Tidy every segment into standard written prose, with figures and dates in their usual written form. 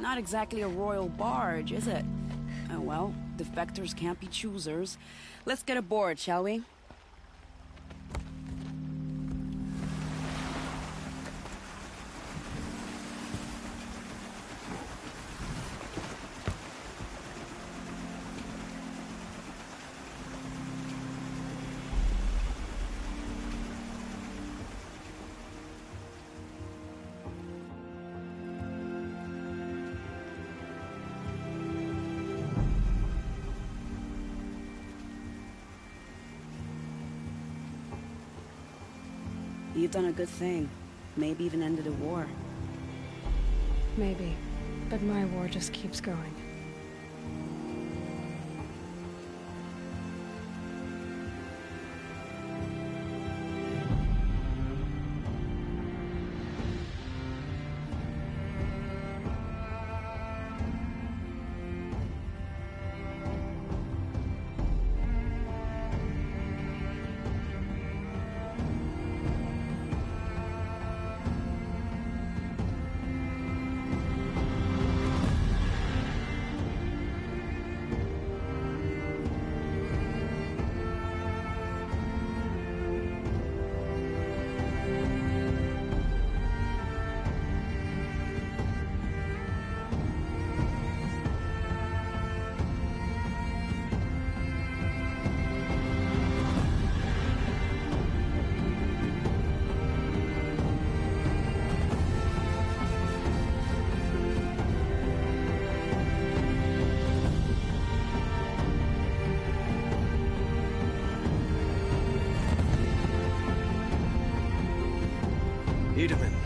Not exactly a royal barge, is it? Oh well, defectors can't be choosers. Let's get aboard, shall we? You've done a good thing. Maybe even ended a war. Maybe. But my war just keeps going.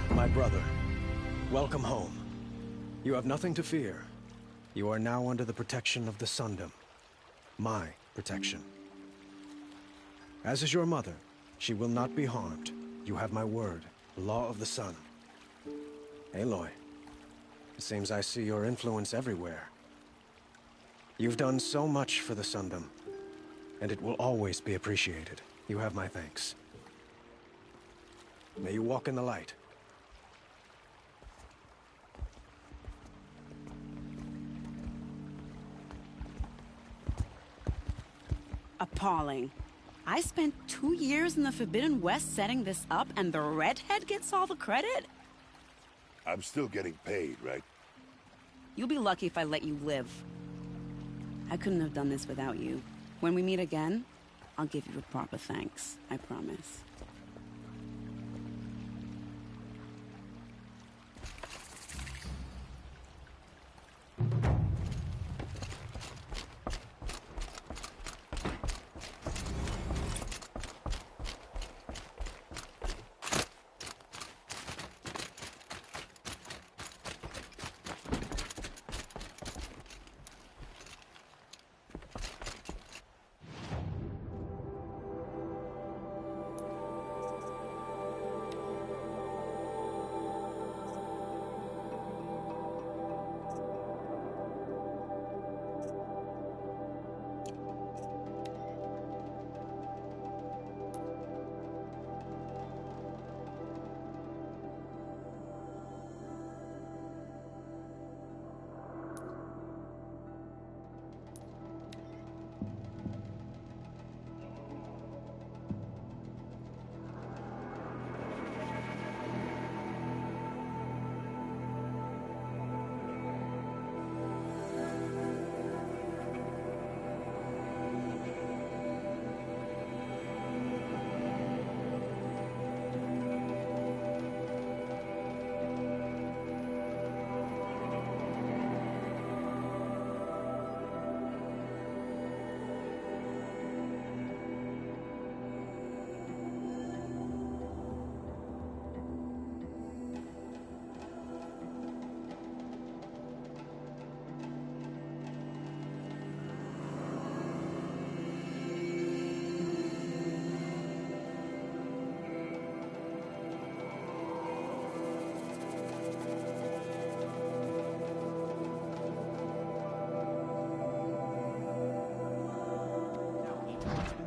My brother, welcome home. You have nothing to fear. You are now under the protection of the Sundom. My protection. As is your mother, she will not be harmed. You have my word, the law of the sun. Aloy, it seems I see your influence everywhere. You've done so much for the Sundom, and it will always be appreciated. You have my thanks. May you walk in the light. Appalling. I spent 2 years in the Forbidden West setting this up, and the redhead gets all the credit? I'm still getting paid, right? You'll be lucky if I let you live. I couldn't have done this without you. When we meet again, I'll give you a proper thanks. I promise.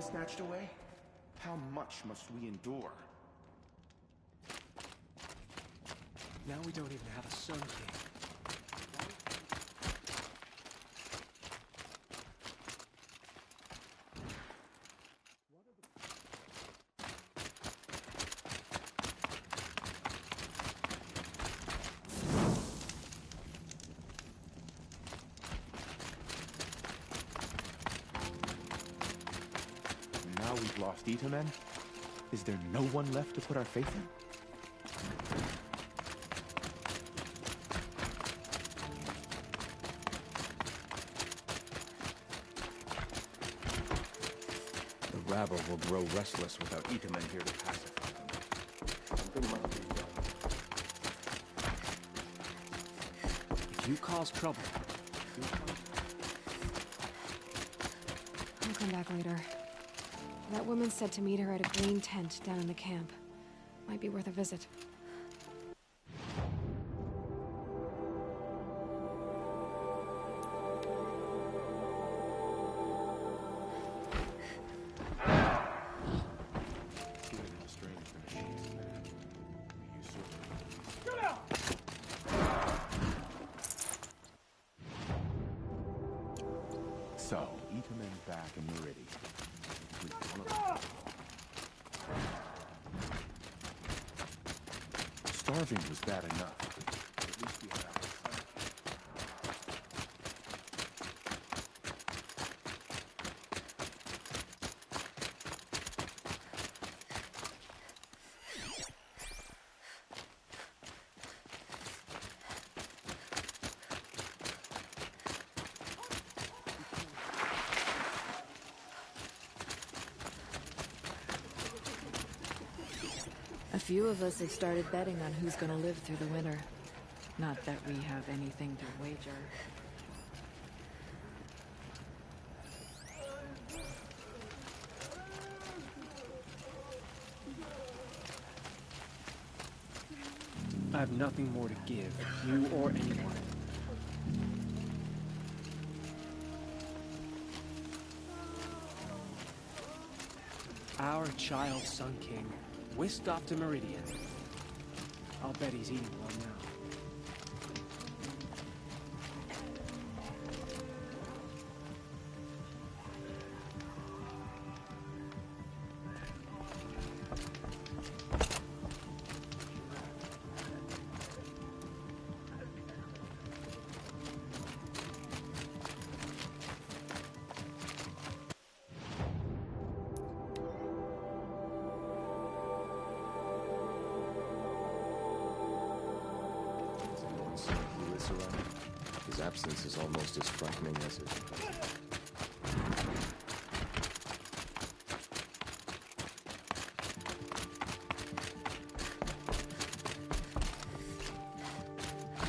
Snatched away? How much must we endure? Now we don't even have a Sun King. now we've lost Itamen, is there no one left to put our faith in? The rabble will grow restless without Itamen here to pacify them. Something must be done. If you cause trouble, I'll come back later. That woman said to meet her at a green tent down in the camp. Might be worth a visit. So, Itamen back in Meridian. Starving was bad enough. At least we had our son. A few of us have started betting on who's gonna live through the winter. Not that we have anything to wager. I have nothing more to give, you or anyone. Our child Sun King, whisked off to Meridian. I'll bet he's eating well now. His absence is almost as frightening as his presence.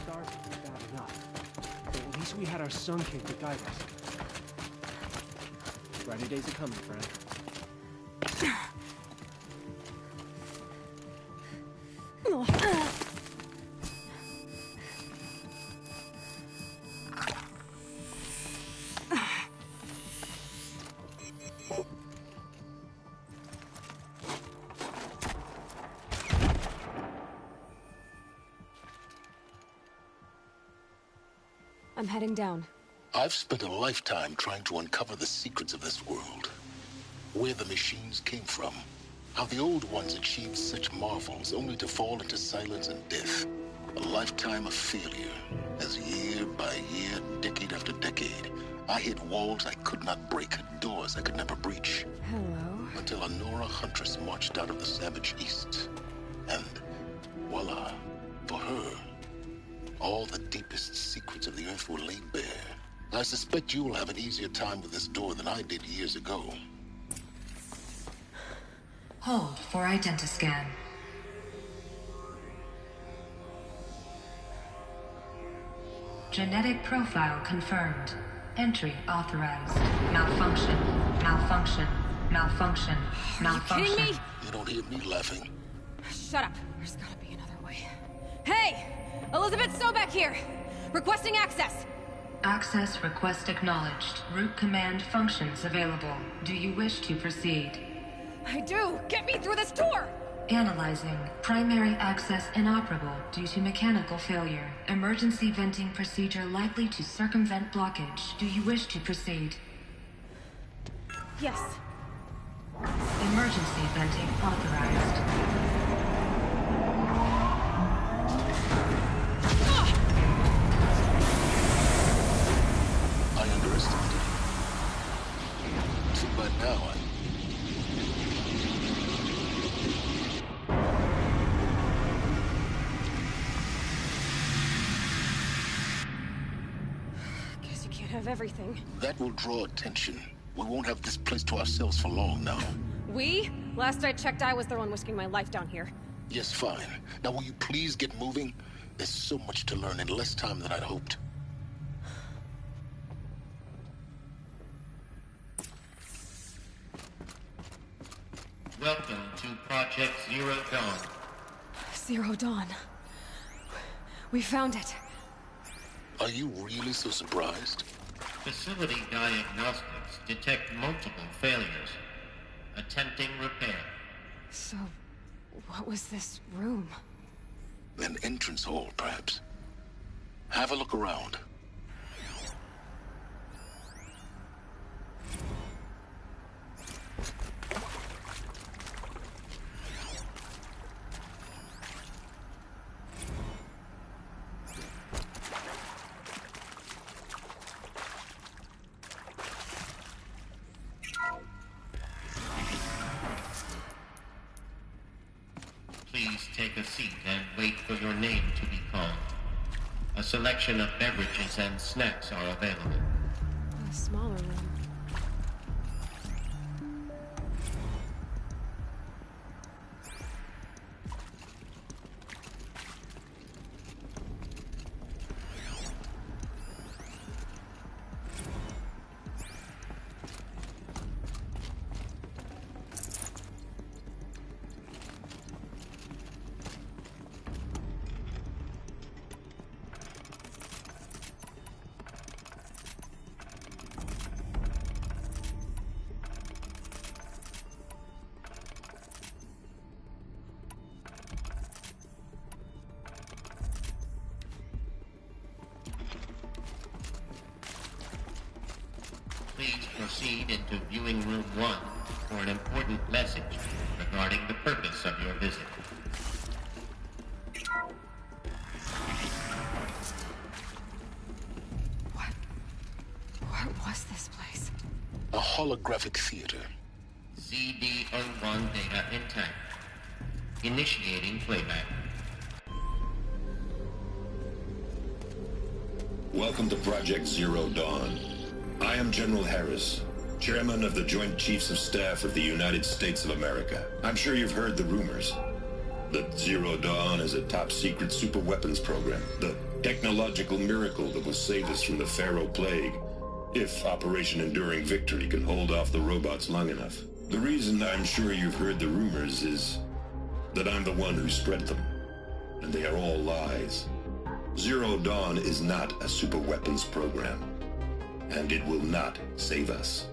Starving was bad enough, but at least we had our Sun King to guide us. Brighter days are coming, friend. I'm heading down. I've spent a lifetime trying to uncover the secrets of this world. Where the machines came from. How the old ones achieved such marvels only to fall into silence and death. A lifetime of failure. As year by year, decade after decade, I hit walls I could not break, doors I could never breach. Hello. Until a Nora huntress marched out of the savage east. And voila, for her, all the deepest secrets of the earth were laid bare. I suspect you will have an easier time with this door than I did years ago. Hold for identiscan. Genetic profile confirmed. Entry authorized. Malfunction. Malfunction. Malfunction. Malfunction. Are you kidding me? You don't hear me laughing. Shut up. There's gotta be another way. Hey! Elizabeth Sobek here! Requesting access! Access request acknowledged. Root command functions available. Do you wish to proceed? I do! Get me through this door! Analyzing. Primary access inoperable due to mechanical failure. Emergency venting procedure likely to circumvent blockage. Do you wish to proceed? Yes. Emergency venting authorized. I underestimated you. Too bad now everything. That will draw attention. We won't have this place to ourselves for long now. We? Last I checked, I was the one risking my life down here. Yes, fine. Now will you please get moving? There's so much to learn in less time than I'd hoped. Welcome to Project Zero Dawn. Zero Dawn. We found it. Are you really so surprised? Facility diagnostics detect multiple failures. Attempting repair. So, what was this room? An entrance hall, perhaps. Have a look around. Please take a seat and wait for your name to be called. A selection of beverages and snacks are available. A smaller room. Please proceed into viewing room 1 for an important message regarding the purpose of your visit. What was this place? A holographic theater. CD01 data intact. Initiating playback. Welcome to Project Zero Dawn. I am General Harris, Chairman of the Joint Chiefs of Staff of the United States of America. I'm sure you've heard the rumors that Zero Dawn is a top-secret superweapons program, the technological miracle that will save us from the Faro Plague, if Operation Enduring Victory can hold off the robots long enough. The reason I'm sure you've heard the rumors is that I'm the one who spread them, and they are all lies. Zero Dawn is not a superweapons program. And it will not save us.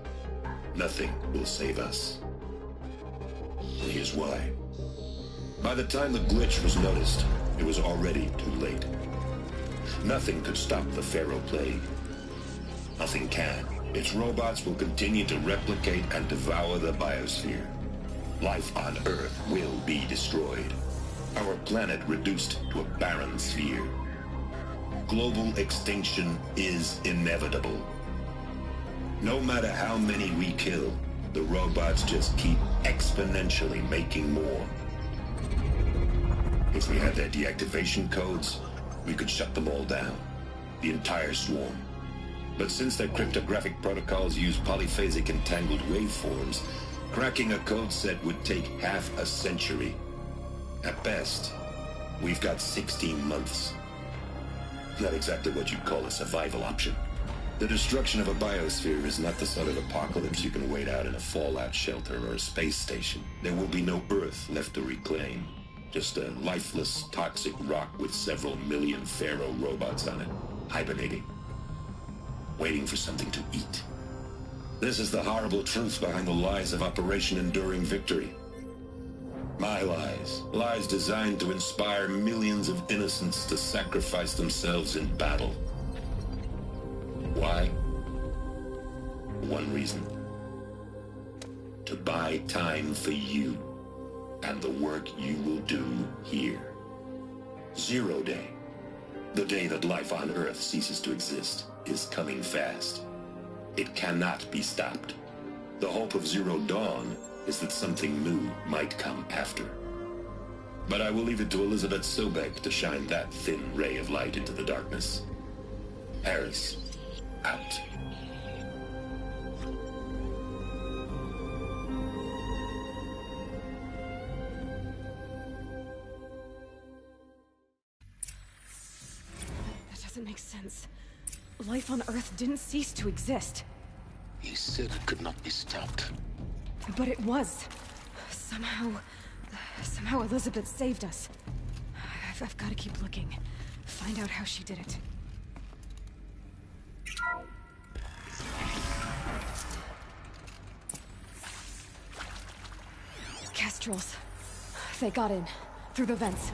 Nothing will save us. And here's why. By the time the glitch was noticed, it was already too late. Nothing could stop the Faro Plague. Nothing can. Its robots will continue to replicate and devour the biosphere. Life on Earth will be destroyed. Our planet reduced to a barren sphere. Global extinction is inevitable. No matter how many we kill, the robots just keep exponentially making more. If we had their deactivation codes, we could shut them all down. The entire swarm. But since their cryptographic protocols use polyphasic entangled waveforms, cracking a code set would take half a century. At best, we've got 16 months. Not exactly what you'd call a survival option. The destruction of a biosphere is not the sort of apocalypse you can wait out in a fallout shelter or a space station. There will be no Earth left to reclaim. Just a lifeless, toxic rock with several million Faro robots on it, hibernating, waiting for something to eat. This is the horrible truth behind the lies of Operation Enduring Victory. My lies. Lies designed to inspire millions of innocents to sacrifice themselves in battle. Why? One reason. To buy time for you and the work you will do here. Zero Day, the day that life on Earth ceases to exist, is coming fast. It cannot be stopped. The hope of Zero Dawn is that something new might come after. But I will leave it to Elizabeth Sobek to shine that thin ray of light into the darkness. Harris, out. That doesn't make sense. Life on Earth didn't cease to exist. He said it could not be stopped. But it was. Somehow Elizabeth saved us. I've got to keep looking. Find out how she did it. Kestrels. They got in. Through the vents.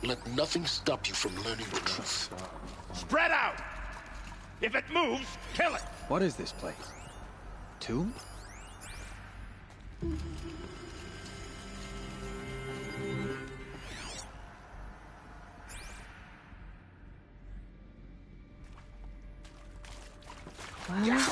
Let nothing stop you from learning the truth. Spread out! If it moves, kill it! What is this place? Tomb? Well, yeah.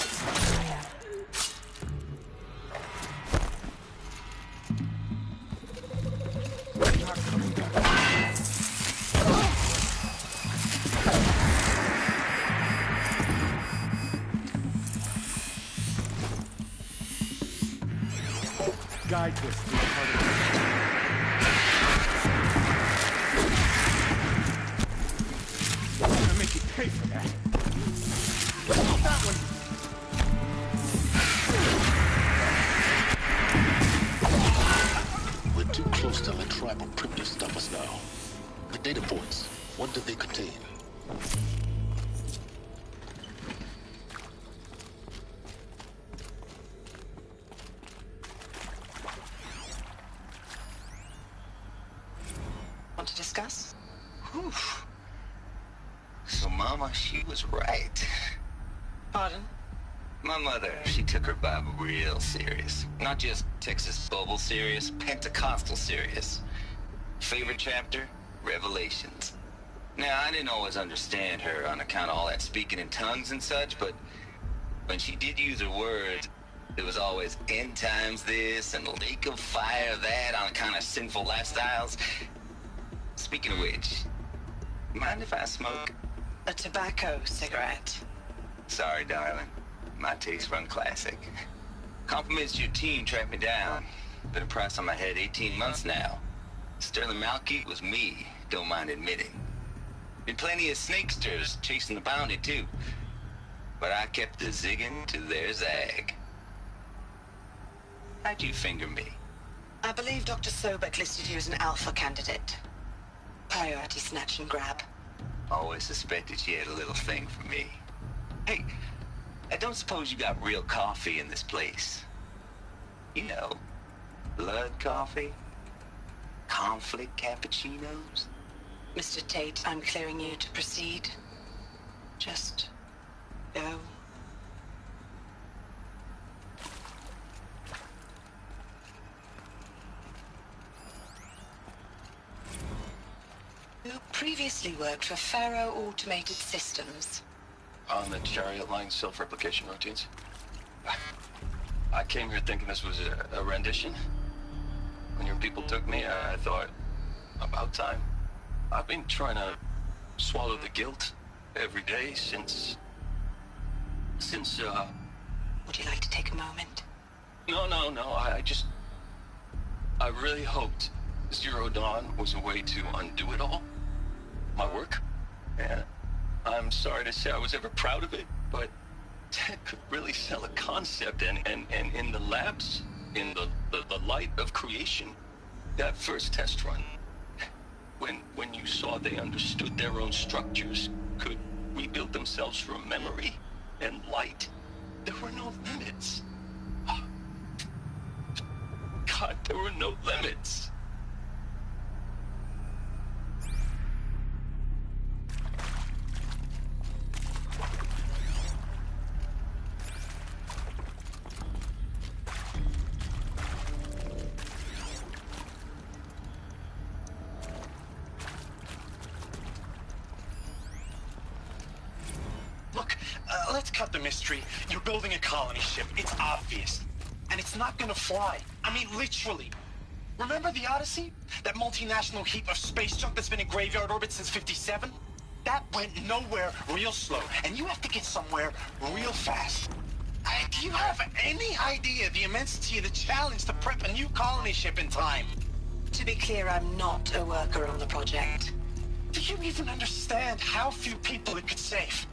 Guide this through the part of the... I'm gonna make you pay for that. That one. We're too close to the tribal crypt to stop us now. The data points, what do they contain? Want to discuss? Whew. So Mama, she was right. Pardon? My mother, she took her Bible real serious. Not just Texas Bubble serious, Pentecostal serious. Favorite chapter? Revelations. Now, I didn't always understand her on account of all that speaking in tongues and such, but when she did use her words, there was always end times this and lake of fire that on account of sinful lifestyles. Speaking of which, mind if I smoke? A tobacco cigarette. Sorry, darling. My taste run classic. Compliments to your team tracked me down. Been a price on my head 18 months now. Sterling Malkeet was me, don't mind admitting. Been plenty of snakesters chasing the bounty, too. But I kept the zigging to their zag. How'd you finger me? I believe Dr. Sobek listed you as an alpha candidate. Priority snatch and grab. Always suspected she had a little thing for me. Hey, I don't suppose you got real coffee in this place. You know, blood coffee? Conflict cappuccinos? Mr. Tate, I'm clearing you to proceed. Just go. You previously worked for Faro Automated Systems. On the chariot line self-replication routines. I came here thinking this was a rendition. When your people took me, I thought, about time. I've been trying to swallow the guilt every day since... Would you like to take a moment? No, I really hoped Zero Dawn was a way to undo it all. My work. And I'm sorry to say I was ever proud of it, but Ted could really sell a concept, and in the labs, in the light of creation, that first test run, when you saw they understood their own structures, could rebuild themselves from memory and light, there were no limits. God, there were no limits. Let's cut the mystery. You're building a colony ship. It's obvious. And it's not gonna fly. I mean, literally. Remember the Odyssey? That multinational heap of space junk that's been in graveyard orbit since '57? that went nowhere real slow, and you have to get somewhere real fast. Do you have any idea the immensity of the challenge to prep a new colony ship in time? To be clear, I'm not a worker on the project. Do you even understand how few people it could save?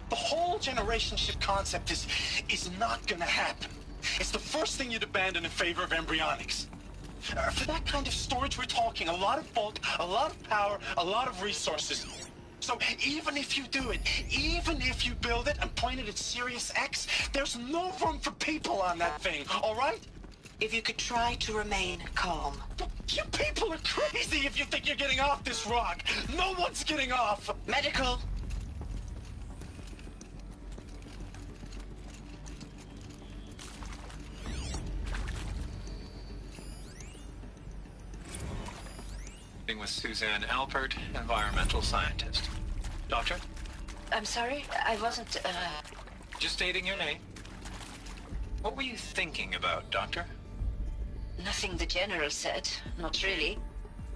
The whole generation ship concept is not gonna happen. It's the first thing you'd abandon in favor of embryonics. For that kind of storage, we're talking a lot of bulk, a lot of power, a lot of resources. So even if you do it, even if you build it and point it at Sirius X, there's no room for people on that thing, all right? If you could try to remain calm. You people are crazy if you think you're getting off this rock. No one's getting off. Medical. With Suzanne Alpert, environmental scientist. Doctor? I'm sorry, I wasn't, Just stating your name. What were you thinking about, Doctor? Nothing the General said, not really.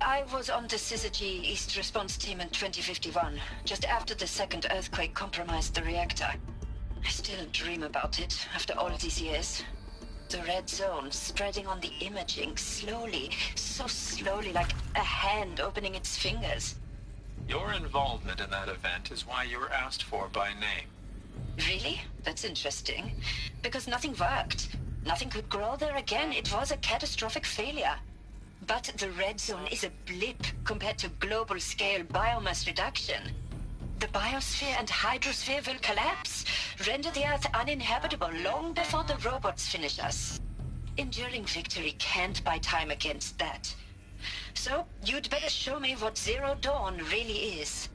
I was on the Syzygy East Response Team in 2051, just after the second earthquake compromised the reactor. I still dream about it, after all these years. The red zone spreading on the imaging, slowly, so slowly, like a hand opening its fingers. Your involvement in that event is why you were asked for by name. Really? That's interesting. Because nothing worked. Nothing could grow there again. It was a catastrophic failure. But the red zone is a blip compared to global-scale biomass reduction. The biosphere and hydrosphere will collapse, render the Earth uninhabitable long before the robots finish us. Enduring victory can't buy time against that. So, you'd better show me what Zero Dawn really is.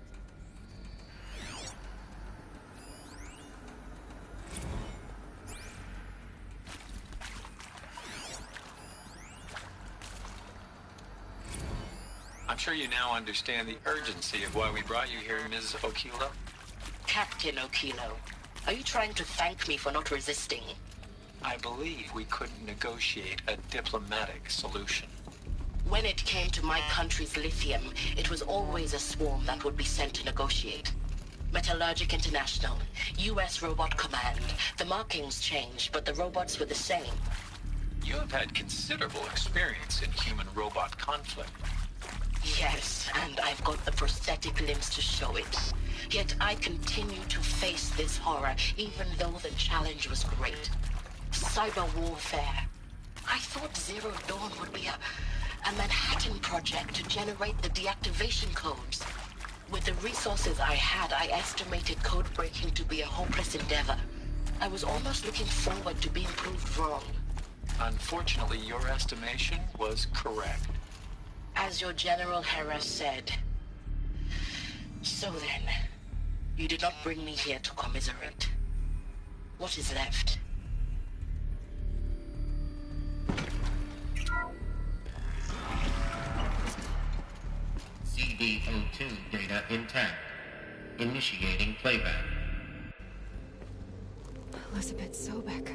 I'm sure you now understand the urgency of why we brought you here, Ms. Okilo. Captain Okilo, are you trying to thank me for not resisting? I believe we couldn't negotiate a diplomatic solution. When it came to my country's lithium, it was always a swarm that would be sent to negotiate. Metallurgic International, US Robot Command. The markings changed, but the robots were the same. You have had considerable experience in human-robot conflict. Yes, and I've got the prosthetic limbs to show it. Yet I continue to face this horror, even though the challenge was great. Cyber warfare. I thought Zero Dawn would be a Manhattan project to generate the deactivation codes. With the resources I had, I estimated code breaking to be a hopeless endeavor. I was almost looking forward to being proved wrong. Unfortunately, your estimation was correct. As your General Harris said. So then, you did not bring me here to commiserate. What is left? CD02 data intact. Initiating playback. Elizabeth Sobek.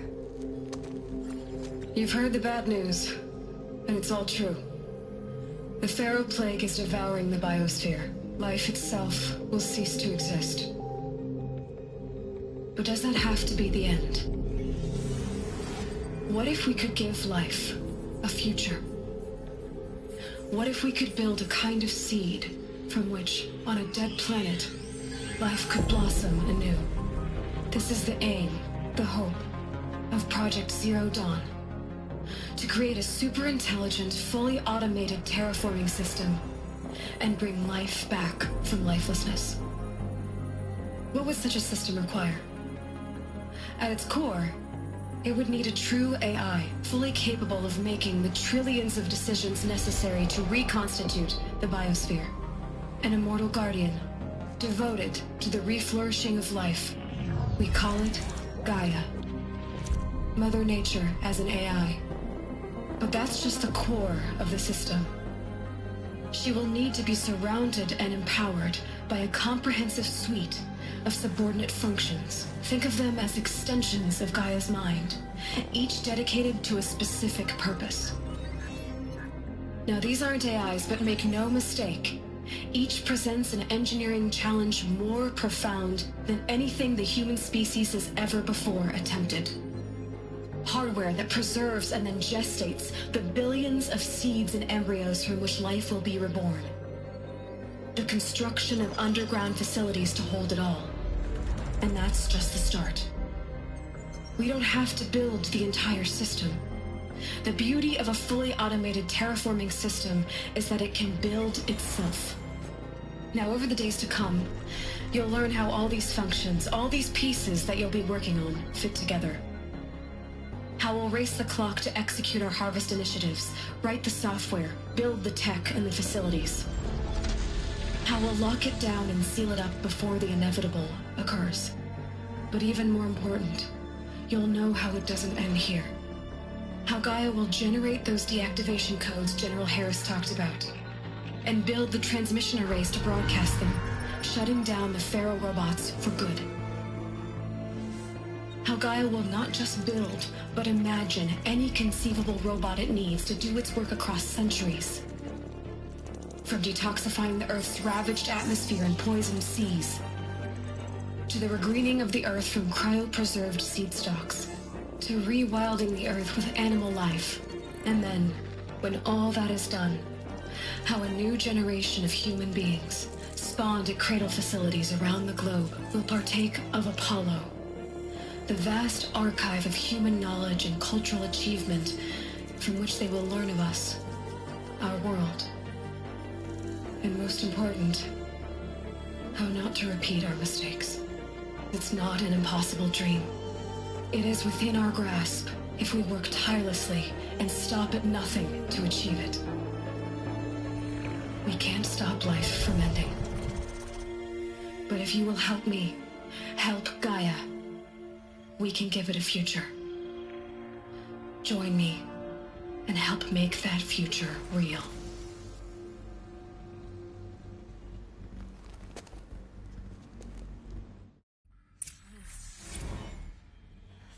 You've heard the bad news, and it's all true. The Faro Plague is devouring the biosphere. Life itself will cease to exist. But does that have to be the end? What if we could give life a future? What if we could build a kind of seed from which, on a dead planet, life could blossom anew? This is the aim, the hope, of Project Zero Dawn. To create a super-intelligent, fully automated terraforming system and bring life back from lifelessness. What would such a system require? At its core, it would need a true AI, fully capable of making the trillions of decisions necessary to reconstitute the biosphere. An immortal guardian, devoted to the reflourishing of life. We call it GAIA. Mother Nature as an AI. But that's just the core of the system. She will need to be surrounded and empowered by a comprehensive suite of subordinate functions. Think of them as extensions of Gaia's mind, each dedicated to a specific purpose. Now, these aren't AIs, but make no mistake, Each presents an engineering challenge more profound than anything the human species has ever before attempted. Hardware that preserves and then gestates the billions of seeds and embryos from which life will be reborn. The construction of underground facilities to hold it all. And that's just the start. We don't have to build the entire system. The beauty of a fully automated terraforming system is that it can build itself. Now, over the days to come, you'll learn how all these functions, all these pieces that you'll be working on, fit together. How we'll race the clock to execute our harvest initiatives, write the software, build the tech and the facilities. How we'll lock it down and seal it up before the inevitable occurs. But even more important, you'll know how it doesn't end here. How Gaia will generate those deactivation codes General Harris talked about, and build the transmission arrays to broadcast them, shutting down the Faro robots for good. How Gaia will not just build, but imagine any conceivable robot it needs to do its work across centuries. From detoxifying the Earth's ravaged atmosphere and poisoned seas, to the regreening of the Earth from cryopreserved seed stalks, to rewilding the Earth with animal life. And then, when all that is done, how a new generation of human beings, spawned at cradle facilities around the globe, will partake of Apollo, the vast archive of human knowledge and cultural achievement from which they will learn of us, our world. And most important, how not to repeat our mistakes. It's not an impossible dream. It is within our grasp if we work tirelessly and stop at nothing to achieve it. We can't stop life from ending. But if you will help me, help Gaia, we can give it a future. Join me and help make that future real.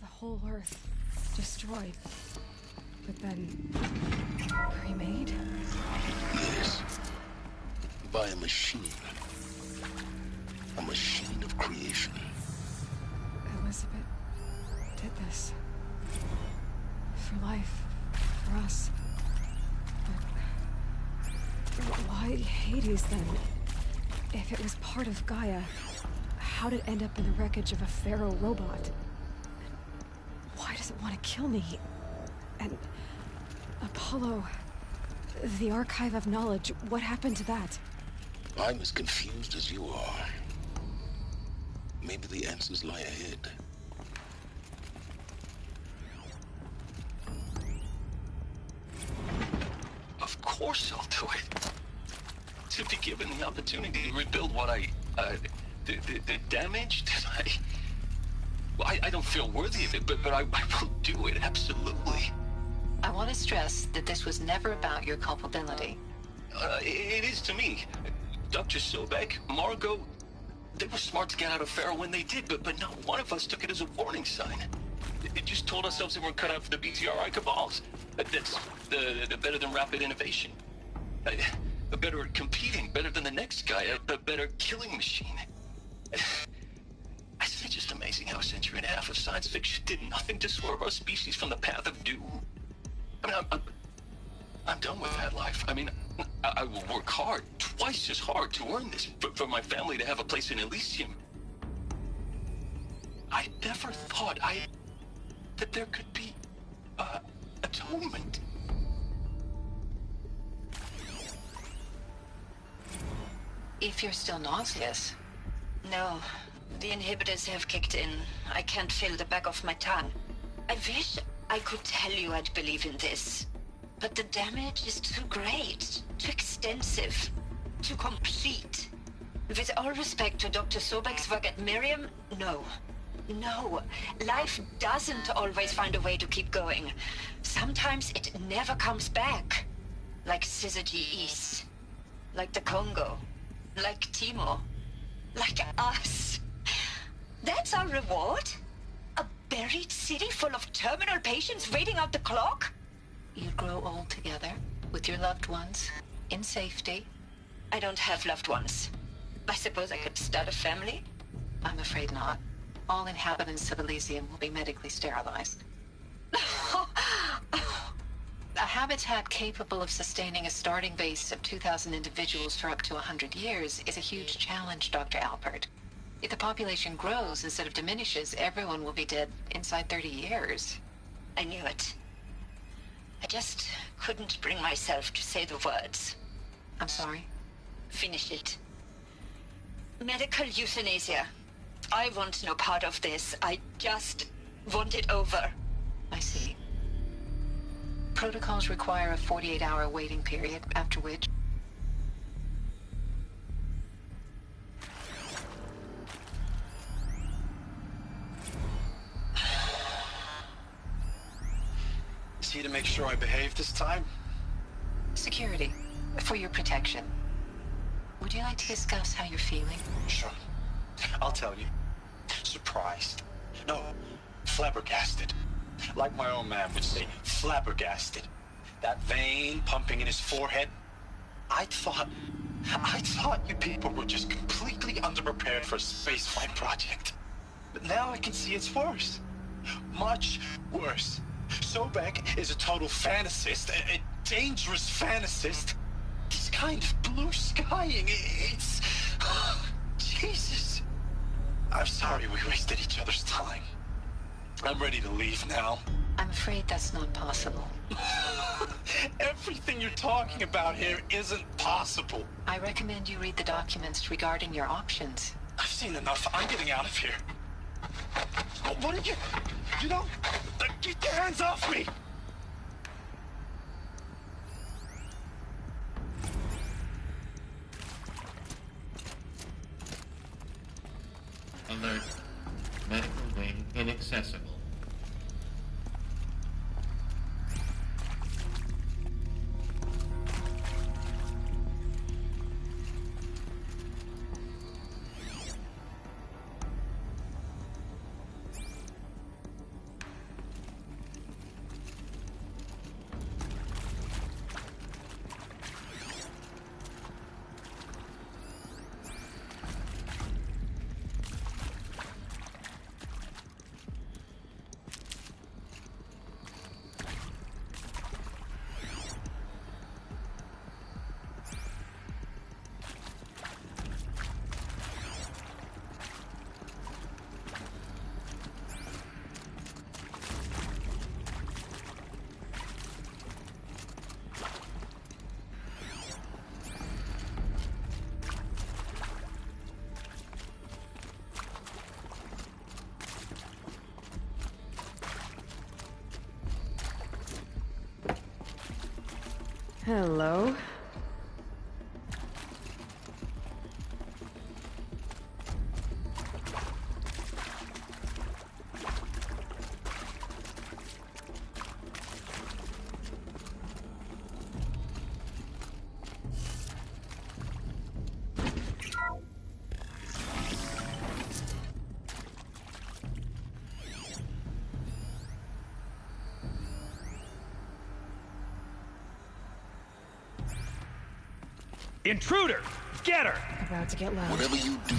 The whole Earth destroyed, but then remade? Yes. By a machine. A machine of creation. Elizabeth did this. For life. For us. But why Hades then? If it was part of Gaia, how did it end up in the wreckage of a Faro robot? Why does it want to kill me? And Apollo, the archive of knowledge, what happened to that? I'm as confused as you are. Maybe the answers lie ahead. Of course I'll do it. To be given the opportunity to rebuild what the damage that I don't feel worthy of it, but I will do it, absolutely. I want to stress that this was never about your culpability. It is to me. Dr. Sobek, Margot, they were smart to get out of Faro when they did, but not one of us took it as a warning sign. It just told ourselves they weren't cut out for the BTRI cabals. That's the better than rapid innovation. Better at competing, better than the next guy, a better killing machine. It's just amazing how a century and a half of science fiction did nothing to swerve our species from the path of doom. I mean, I'm done with that life. I mean, I will work hard, twice as hard to earn this, for my family to have a place in Elysium. I never thought that there could be, atonement. If you're still nauseous. No, the inhibitors have kicked in. I can't feel the back of my tongue. I wish I could tell you I'd believe in this. But the damage is too great, too extensive, too complete. With all respect to Dr. Sobek's work at Miriam, no. No, life doesn't always find a way to keep going. Sometimes it never comes back. Like Syzygy East. Like the Congo. Like Timo. Like us. That's our reward? A buried city full of terminal patients waiting out the clock? You grow old together, with your loved ones, in safety. I don't have loved ones. I suppose I could start a family? I'm afraid not. All inhabitants of Elysium will be medically sterilized. A habitat capable of sustaining a starting base of 2,000 individuals for up to 100 years is a huge challenge, Dr. Alpert. If the population grows instead of diminishes, everyone will be dead inside 30 years. I knew it. I just couldn't bring myself to say the words. I'm sorry? Finish it. Medical euthanasia. I want no part of this. I just want it over. I see. Protocols require a 48-hour waiting period, after which... Is he to make sure I behave this time? Security. For your protection. Would you like to discuss how you're feeling? Sure. I'll tell you. Surprised. No, flabbergasted. Like my own man would say, flabbergasted. That vein pumping in his forehead. I thought you people were just completely underprepared for a spaceflight project. But now I can see it's worse. Much worse. Sobek is a total fantasist, a dangerous fantasist. This kind of blue skying, it's... Jesus. I'm sorry we wasted each other's time. I'm ready to leave now. I'm afraid that's not possible. Everything you're talking about here isn't possible. I recommend you read the documents regarding your options. I've seen enough. I'm getting out of here. What are you... You know... Get your hands off me! Alert. Medical wing inaccessible. Hello. Intruder! Get her! About to get loud. Whatever you do.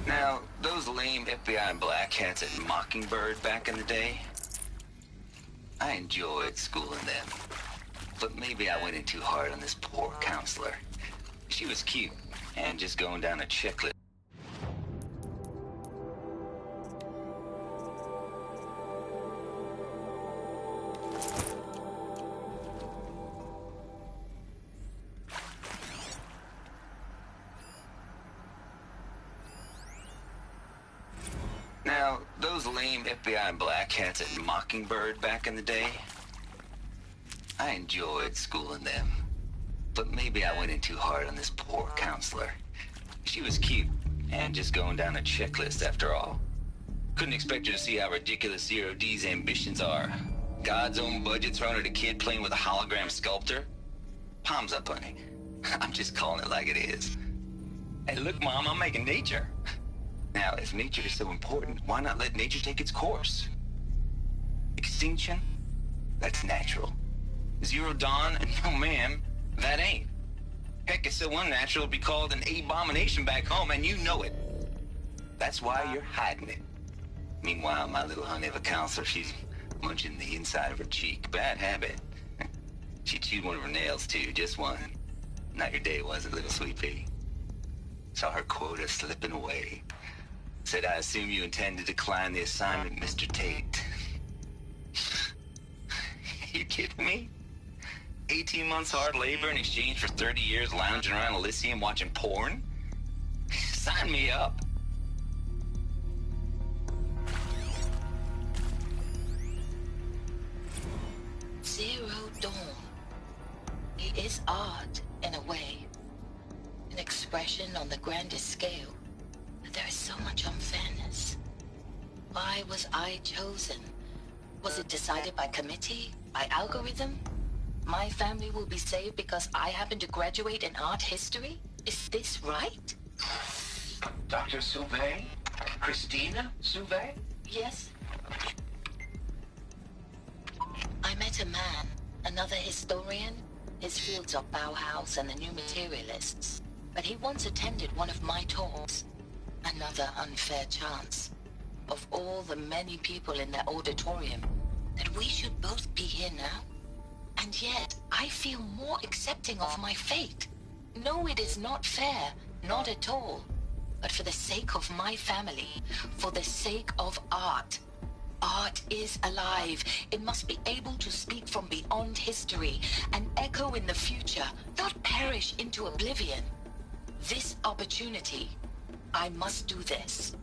Now, those lame FBI black hats at Mockingbird back in the day, I enjoyed schooling them. But maybe I went in too hard on this poor counselor. She was cute, and just going down a checklist. Those lame FBI black hats at Mockingbird back in the day, I enjoyed schooling them. But maybe I went in too hard on this poor counselor. She was cute, and just going down a checklist after all. Couldn't expect her to see how ridiculous Zero D's ambitions are. God's own budget thrown at a kid playing with a hologram sculptor? Palms up, honey. I'm just calling it like it is. Hey, look, Mom, I'm making nature. Now, if nature is so important, why not let nature take its course? Extinction? That's natural. Zero Dawn? No, ma'am, that ain't. Heck, it's so unnatural it'd be called an abomination back home, and you know it. That's why you're hiding it. Meanwhile, my little honey of a counselor, she's munching the inside of her cheek. Bad habit. She chewed one of her nails, too, just one. Not your day, was it, little sweet pea? Saw her quota slipping away. Said, I assume you intend to decline the assignment, Mr. Tate. You kidding me? 18 months hard labor in exchange for 30 years lounging around Elysium watching porn? Sign me up. Zero Dawn. It is art, in a way. An expression on the grandest scale. But there is so much unfairness. Why was I chosen? Was it decided by committee? By algorithm? My family will be saved because I happen to graduate in art history? Is this right? Dr. Sauvé? Christina Sauvé? Yes. I met a man, another historian. His fields are Bauhaus and the New Materialists. But he once attended one of my talks. Another unfair chance. Of all the many people in that auditorium, that we should both be here now. And yet, I feel more accepting of my fate. No, it is not fair. Not at all. But for the sake of my family, for the sake of art. Art is alive. It must be able to speak from beyond history and echo in the future, not perish into oblivion. This opportunity, I must do this.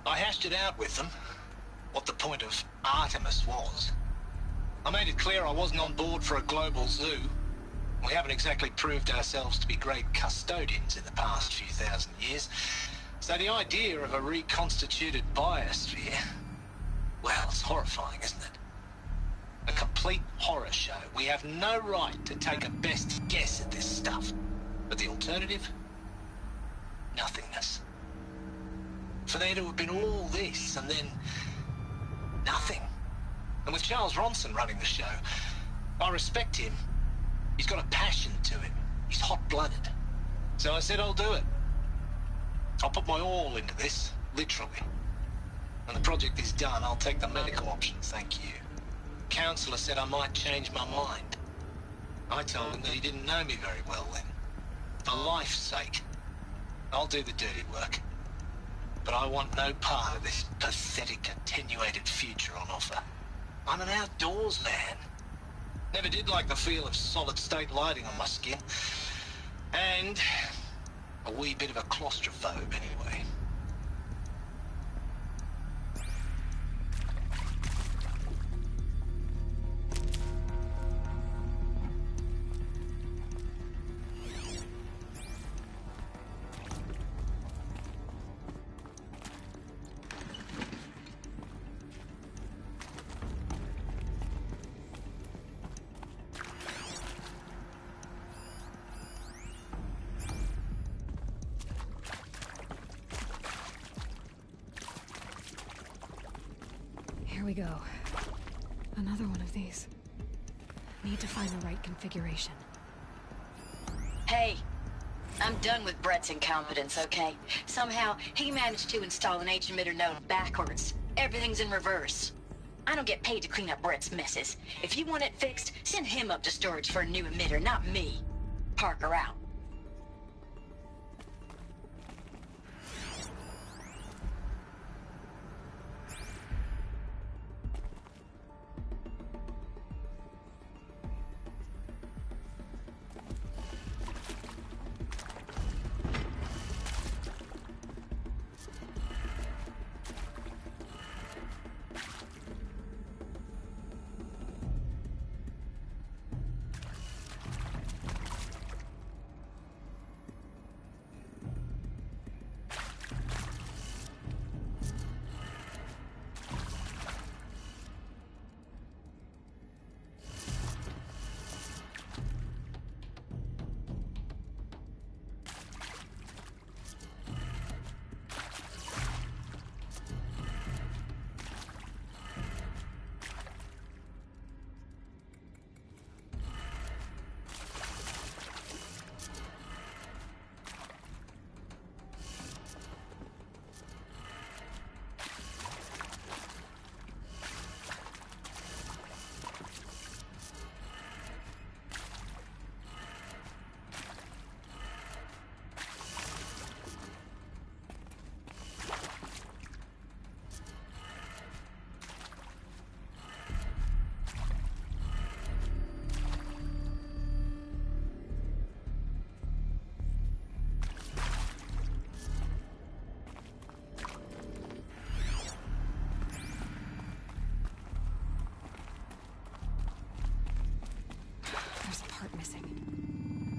I hashed it out with them, what the point of Artemis was. I made it clear I wasn't on board for a global zoo. We haven't exactly proved ourselves to be great custodians in the past few thousand years. So the idea of a reconstituted biosphere, well, it's horrifying, isn't it? A complete horror show. We have no right to take a best guess at this stuff. But the alternative? Nothingness. For there to have been all this, and then nothing. And with Charles Ronson running the show, I respect him. He's got a passion to him. He's hot-blooded. So I said I'll do it. I'll put my all into this, literally. When the project is done, I'll take the medical option, thank you. Counselor said I might change my mind. I told him that he didn't know me very well then. For life's sake, I'll do the dirty work. But I want no part of this pathetic, attenuated future on offer. I'm an outdoors man. Never did like the feel of solid-state lighting on my skin. And a wee bit of a claustrophobe anyway. we go. Another one of these. Need to find the right configuration. Hey, I'm done with Brett's incompetence, okay? Somehow, he managed to install an H-emitter node backwards. Everything's in reverse. I don't get paid to clean up Brett's messes. If you want it fixed, send him up to storage for a new emitter, not me. Parker out.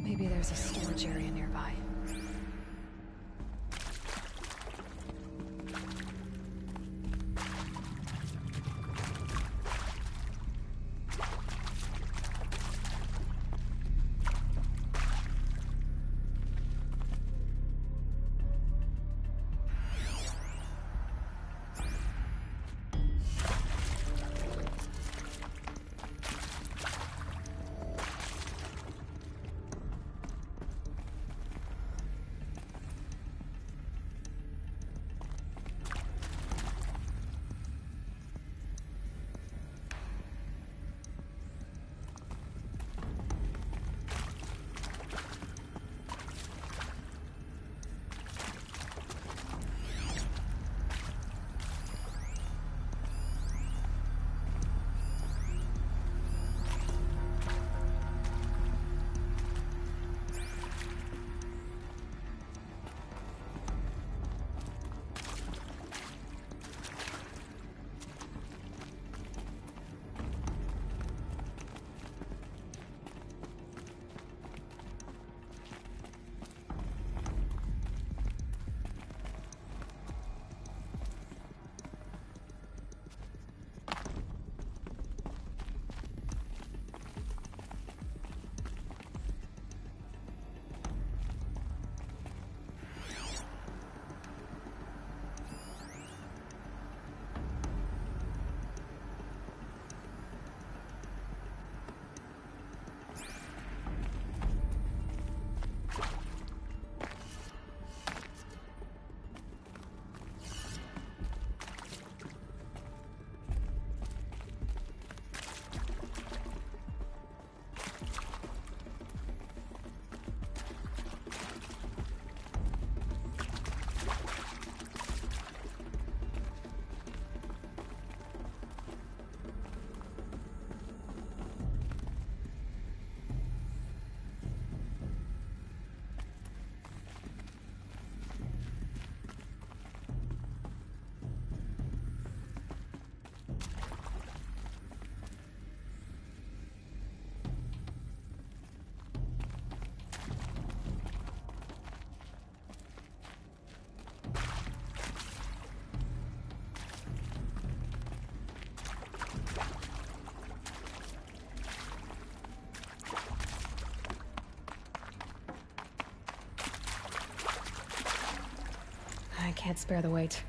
Maybe there's a storage area nearby. I can't spare the weight.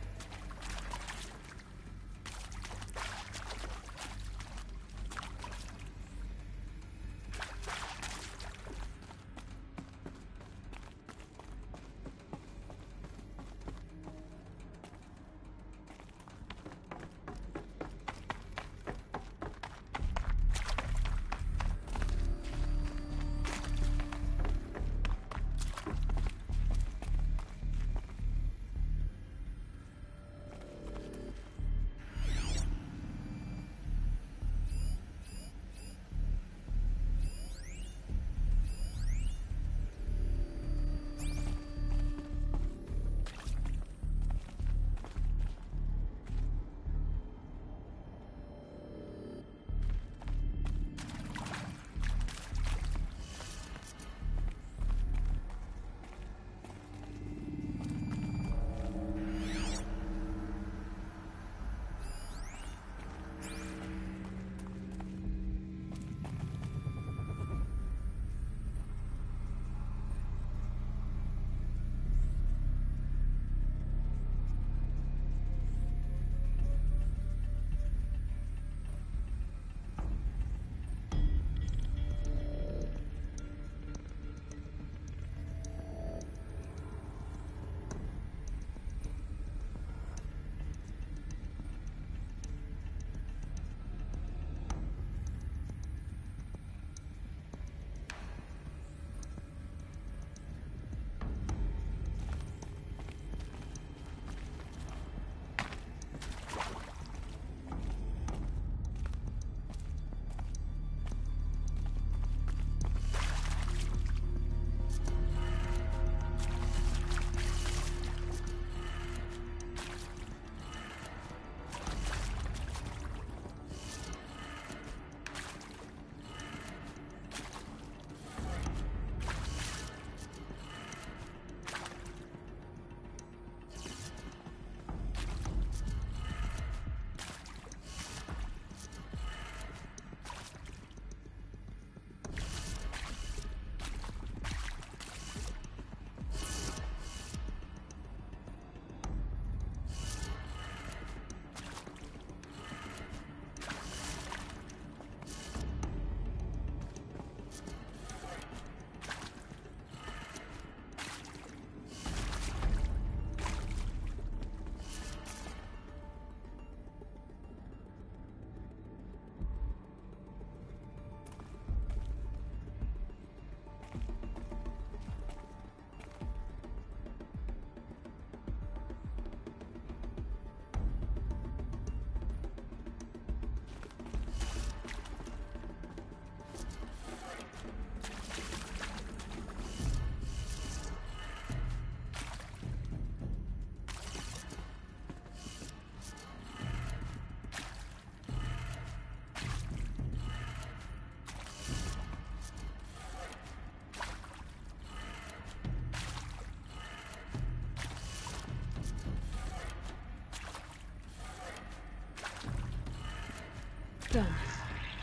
Done.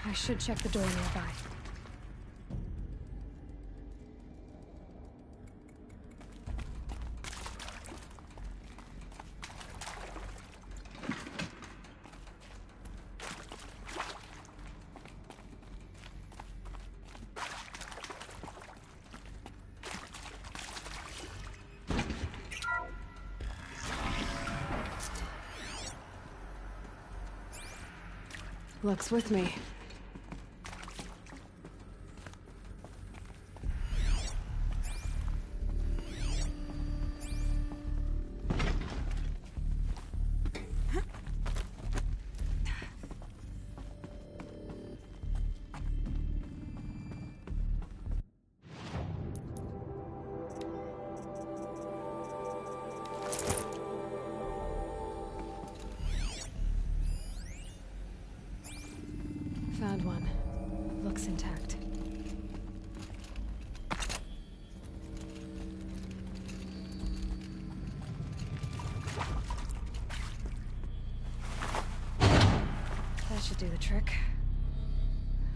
I should check the door nearby. Luck's with me. Found one. Looks intact. That should do the trick.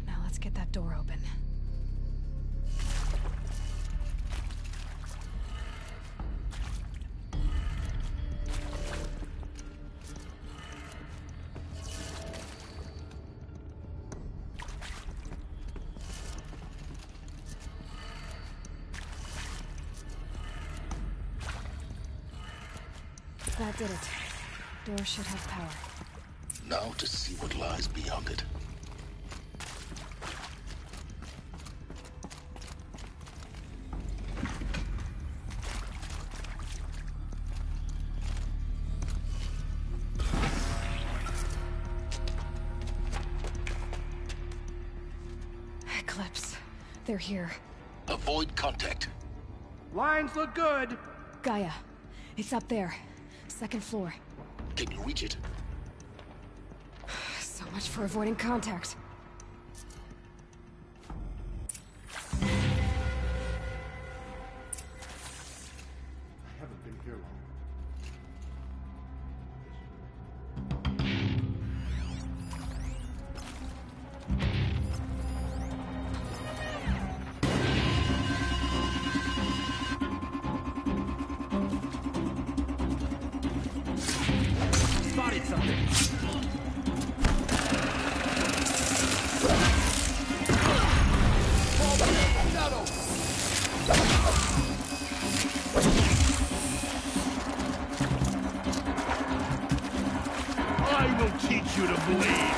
Now let's get that door open. That did it. Door should have power. Now to see what lies beyond it. Eclipse. They're here. Avoid contact. Lines look good. Gaia. It's up there. Second floor. Can you reach it? So much for avoiding contact. I haven't been here long. Spotted something. I will teach you to bleed.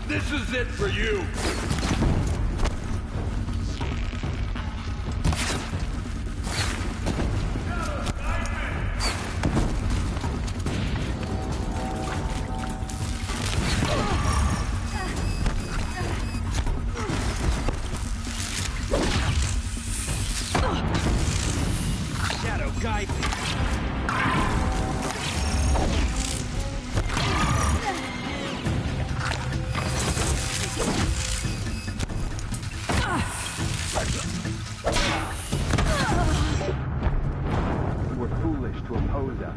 This is it for you! Shadow, guide me. To oppose us.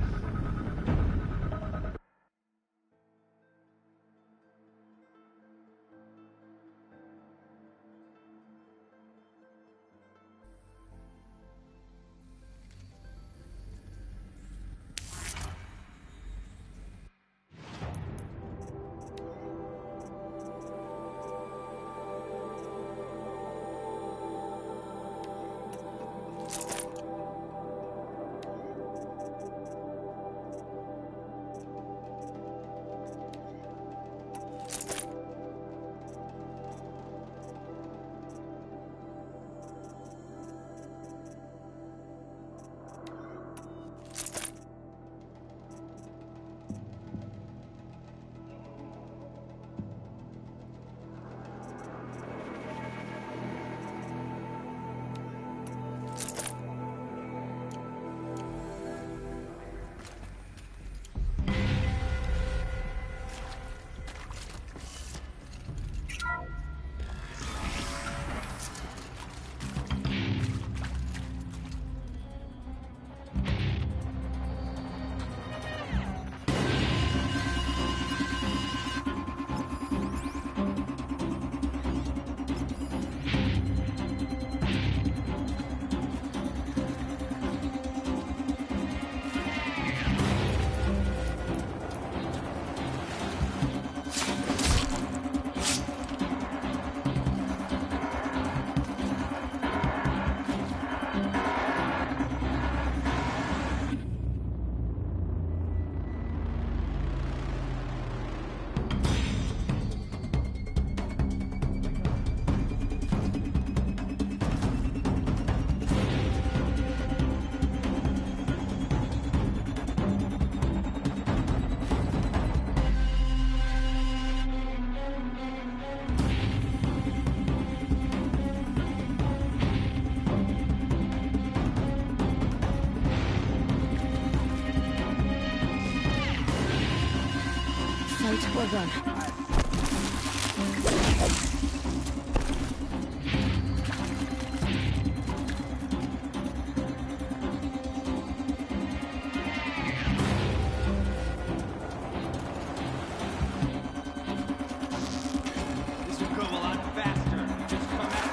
Well done. This will go a lot faster. Just come out.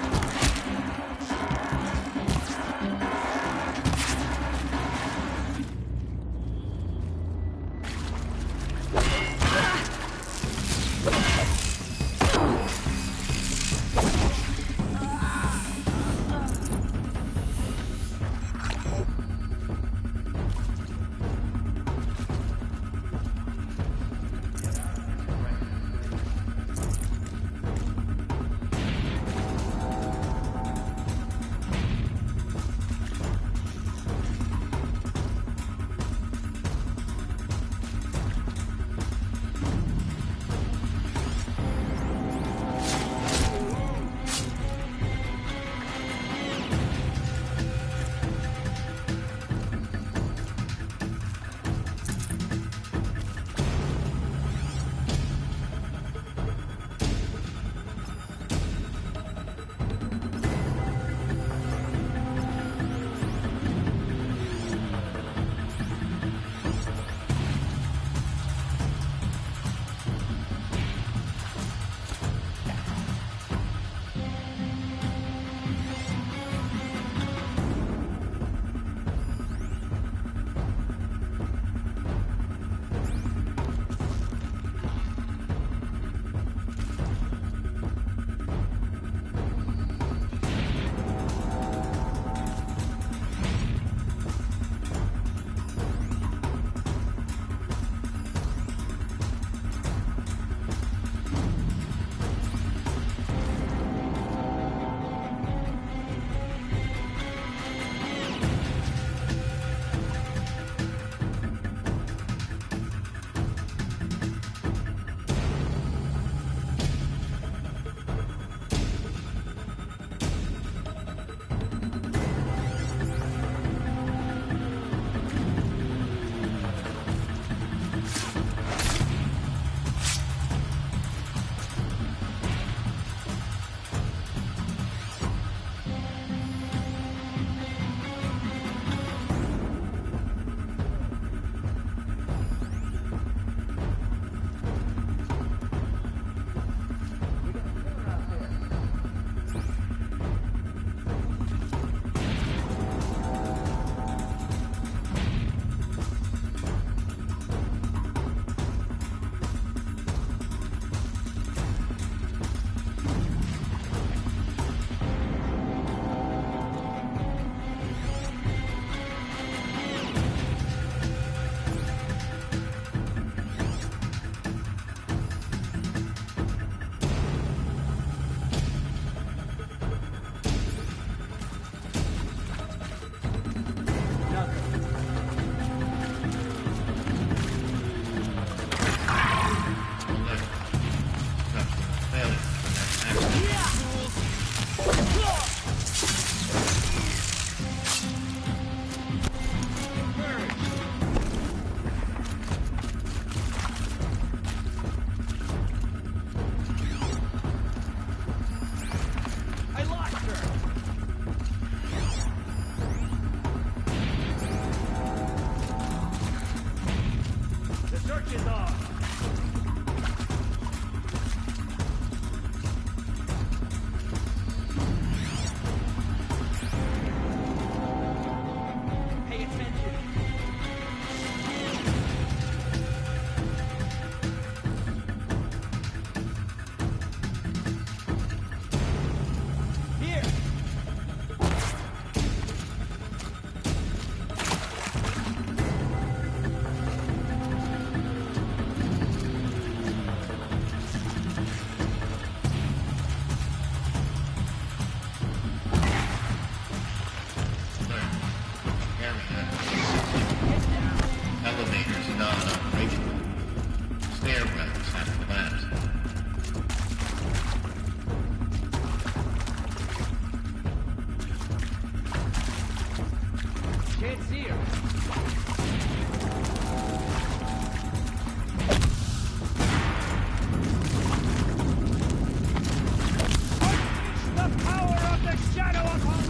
shadow upon...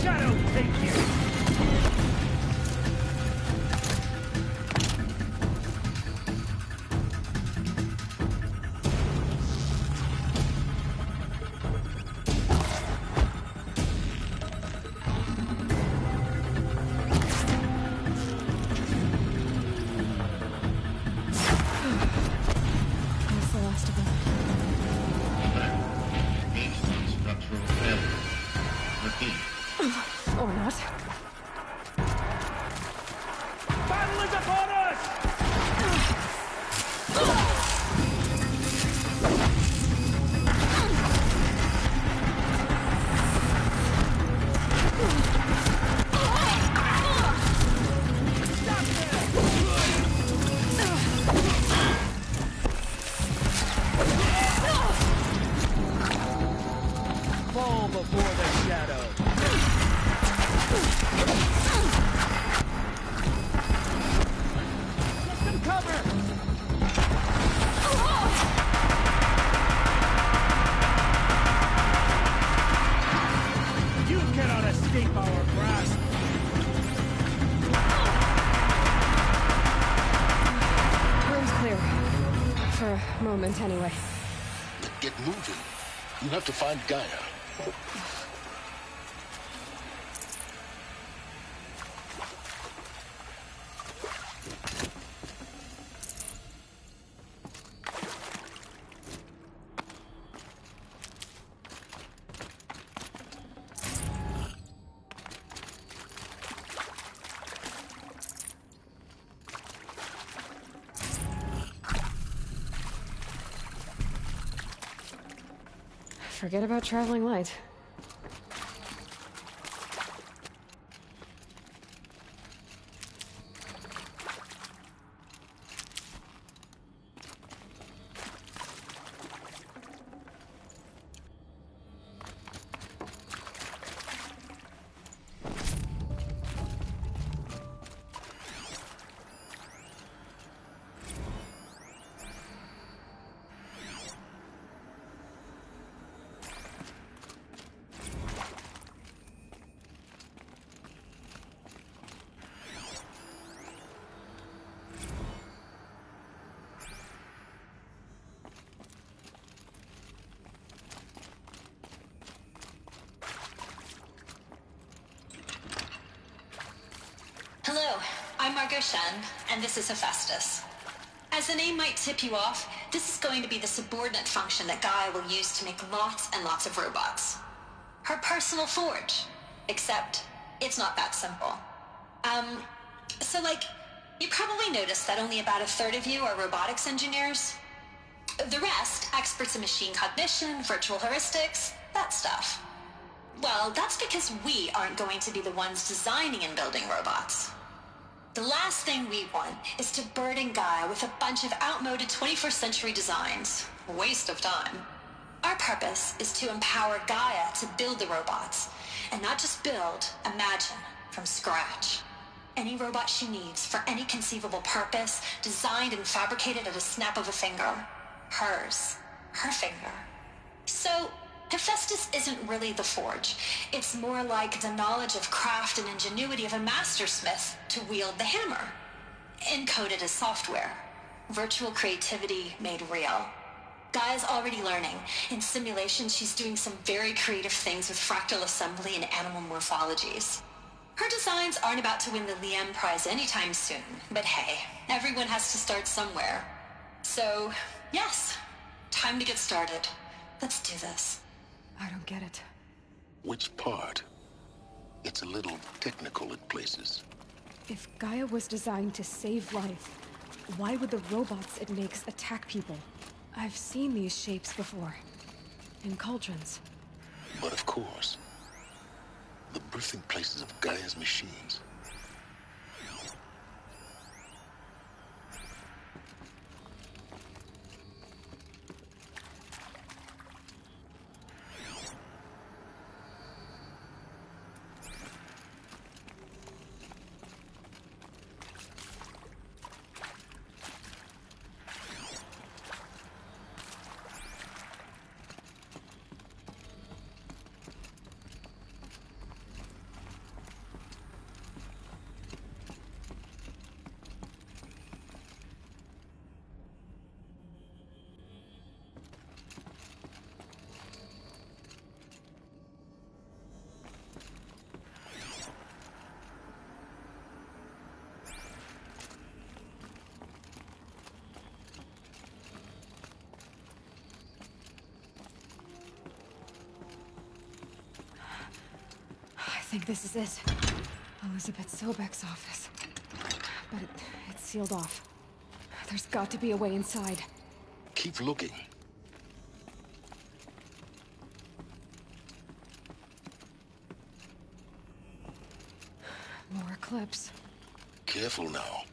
Shadow, take you! Or not. Battle is upon us! Fall before the shadow. Get some cover! You cannot escape our grasp! Room's clear. For a moment, anyway. Get moving. You have to find Gaia. Forget about traveling light. Hello, I'm Margot Shen, and this is Hephaestus. As the name might tip you off, this is going to be the subordinate function that Gaia will use to make lots and lots of robots. Her personal forge. Except, it's not that simple. You probably noticed that only about a third of you are robotics engineers. The rest, experts in machine cognition, virtual heuristics, that stuff. Well, that's because we aren't going to be the ones designing and building robots. The last thing we want is to burden Gaia with a bunch of outmoded 21st century designs. Waste of time. Our purpose is to empower Gaia to build the robots, and not just build, imagine, from scratch. Any robot she needs for any conceivable purpose, designed and fabricated at a snap of a finger. Hers. Her finger. So, Hephaestus isn't really the forge. It's more like the knowledge of craft and ingenuity of a mastersmith to wield the hammer. Encoded as software. Virtual creativity made real. Gaia's already learning. In simulation, she's doing some very creative things with fractal assembly and animal morphologies. Her designs aren't about to win the Liam Prize anytime soon, but hey, everyone has to start somewhere. So, yes, time to get started. Let's do this. I don't get it. Which part? It's a little technical at places. If Gaia was designed to save life, why would the robots it makes attack people? I've seen these shapes before. In cauldrons. But of course, the birthing places of Gaia's machines. think this is it. Elizabeth Sobek's office. But it's sealed off. There's got to be a way inside. Keep looking. More clips. Careful now.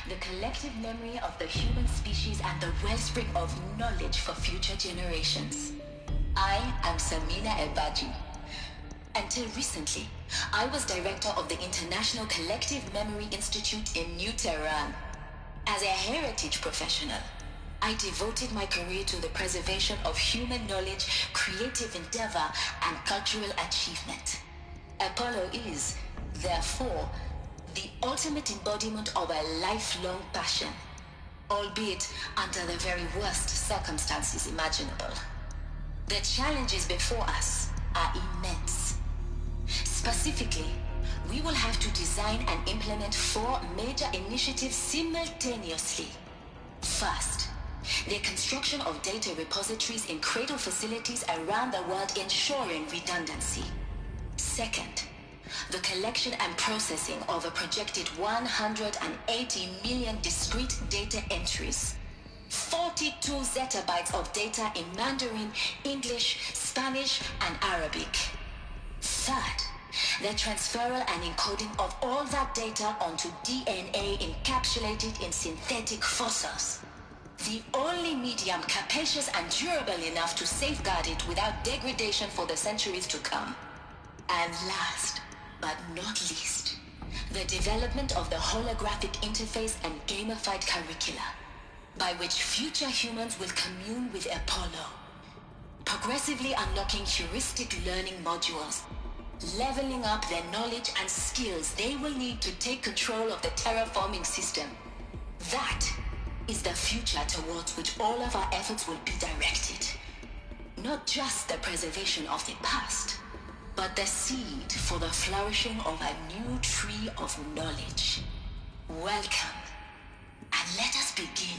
The collective memory of the human species and the wellspring of knowledge for future generations. I am Samina Ebaji. Until recently, I was director of the International Collective Memory Institute in New Tehran. As a heritage professional, I devoted my career to the preservation of human knowledge, creative endeavor, and cultural achievement. Apollo is, therefore, the ultimate embodiment of a lifelong passion, albeit under the very worst circumstances imaginable. The challenges before us are immense. Specifically, we will have to design and implement 4 major initiatives simultaneously. First, the construction of data repositories in cradle facilities around the world ensuring redundancy. Second, the collection and processing of a projected 180 million discrete data entries. 42 zettabytes of data in Mandarin, English, Spanish, and Arabic. Third, the transferal and encoding of all that data onto DNA encapsulated in synthetic fossils. The only medium capacious and durable enough to safeguard it without degradation for the centuries to come. And last, but not least, the development of the holographic interface and gamified curricula, by which future humans will commune with Apollo, progressively unlocking heuristic learning modules, leveling up their knowledge and skills they will need to take control of the terraforming system. That is the future towards which all of our efforts will be directed. Not just the preservation of the past, but the seed for the flourishing of a new tree of knowledge. Welcome, and let us begin.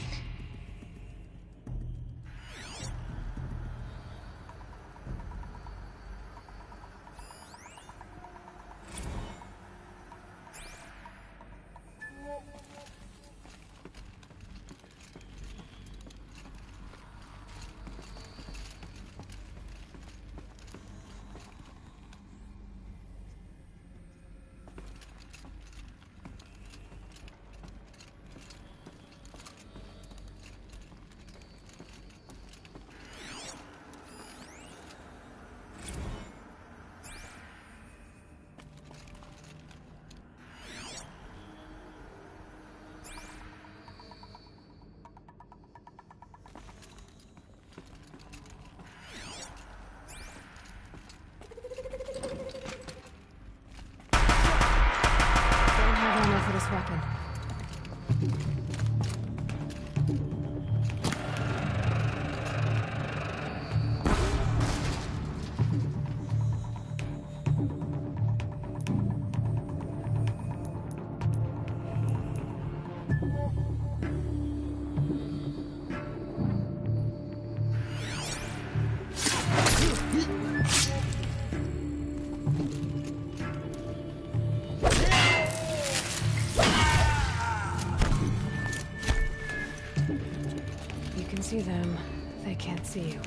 can't see you.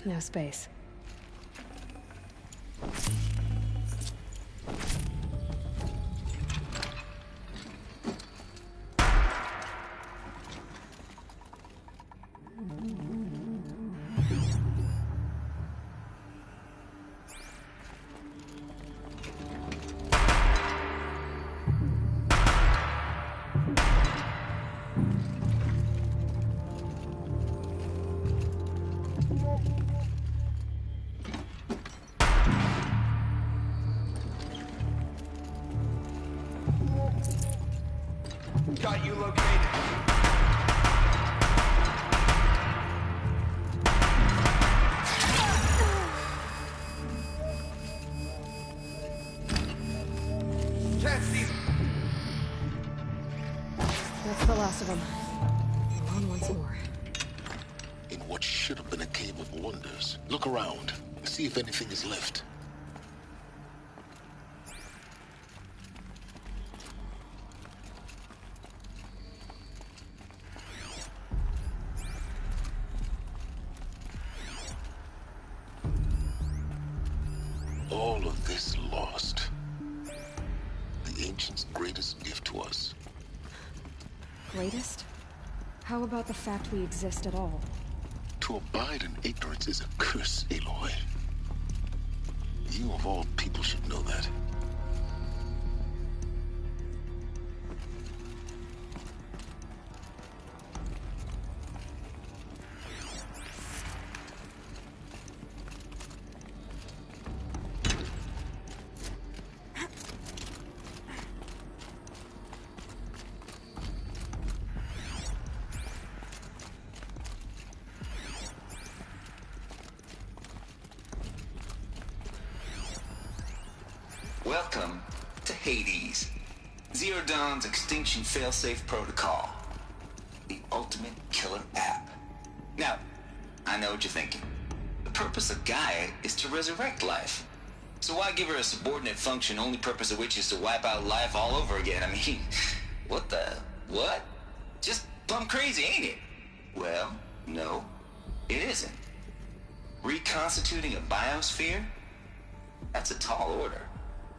No space. Got you located. Can't see them. That's the last of them. On once more. In what should have been a cave of wonders. Look around. See if anything is left. All of this lost. The ancients' greatest gift to us. Greatest? How about the fact we exist at all? To abide in ignorance is a curse, Aloy. You of all people should know that. Welcome to Hades, Zero Dawn's extinction failsafe protocol. The ultimate killer app. Now, I know what you're thinking. The purpose of GAIA is to resurrect life. So why give her a subordinate function, only purpose of which is to wipe out life all over again? I mean, what? Just plumb crazy, ain't it? Well, no, it isn't. Reconstituting a biosphere? That's a tall order.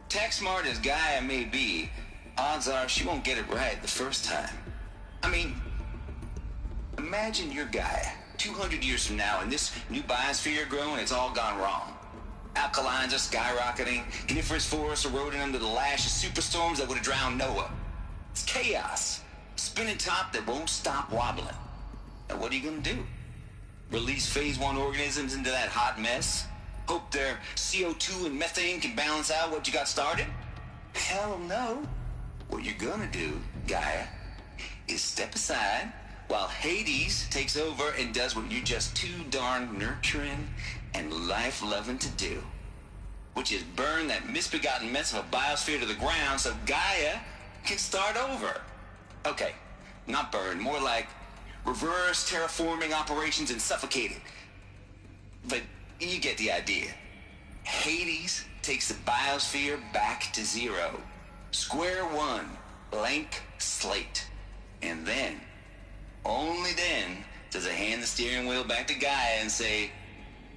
Tech smart as GAIA may be, odds are she won't get it right the first time. I mean, imagine you're GAIA 200 years from now and this new biosphere growing, it's all gone wrong. Alkalines are skyrocketing, coniferous forests eroding under the lash of superstorms that would have drowned Noah. It's chaos. Spinning top that won't stop wobbling. Now what are you gonna do? Release phase 1 organisms into that hot mess? Hope their CO2 and methane can balance out what you got started? Hell no. What you're gonna do, GAIA, is step aside while Hades takes over and does what you're just too darn nurturing and life-loving to do. Which is burn that misbegotten mess of a biosphere to the ground so GAIA can start over. Okay, not burn, more like reverse terraforming operations and suffocate it. But you get the idea. Hades takes the biosphere back to zero. Square one, blank slate. And then, only then, does it hand the steering wheel back to GAIA and say,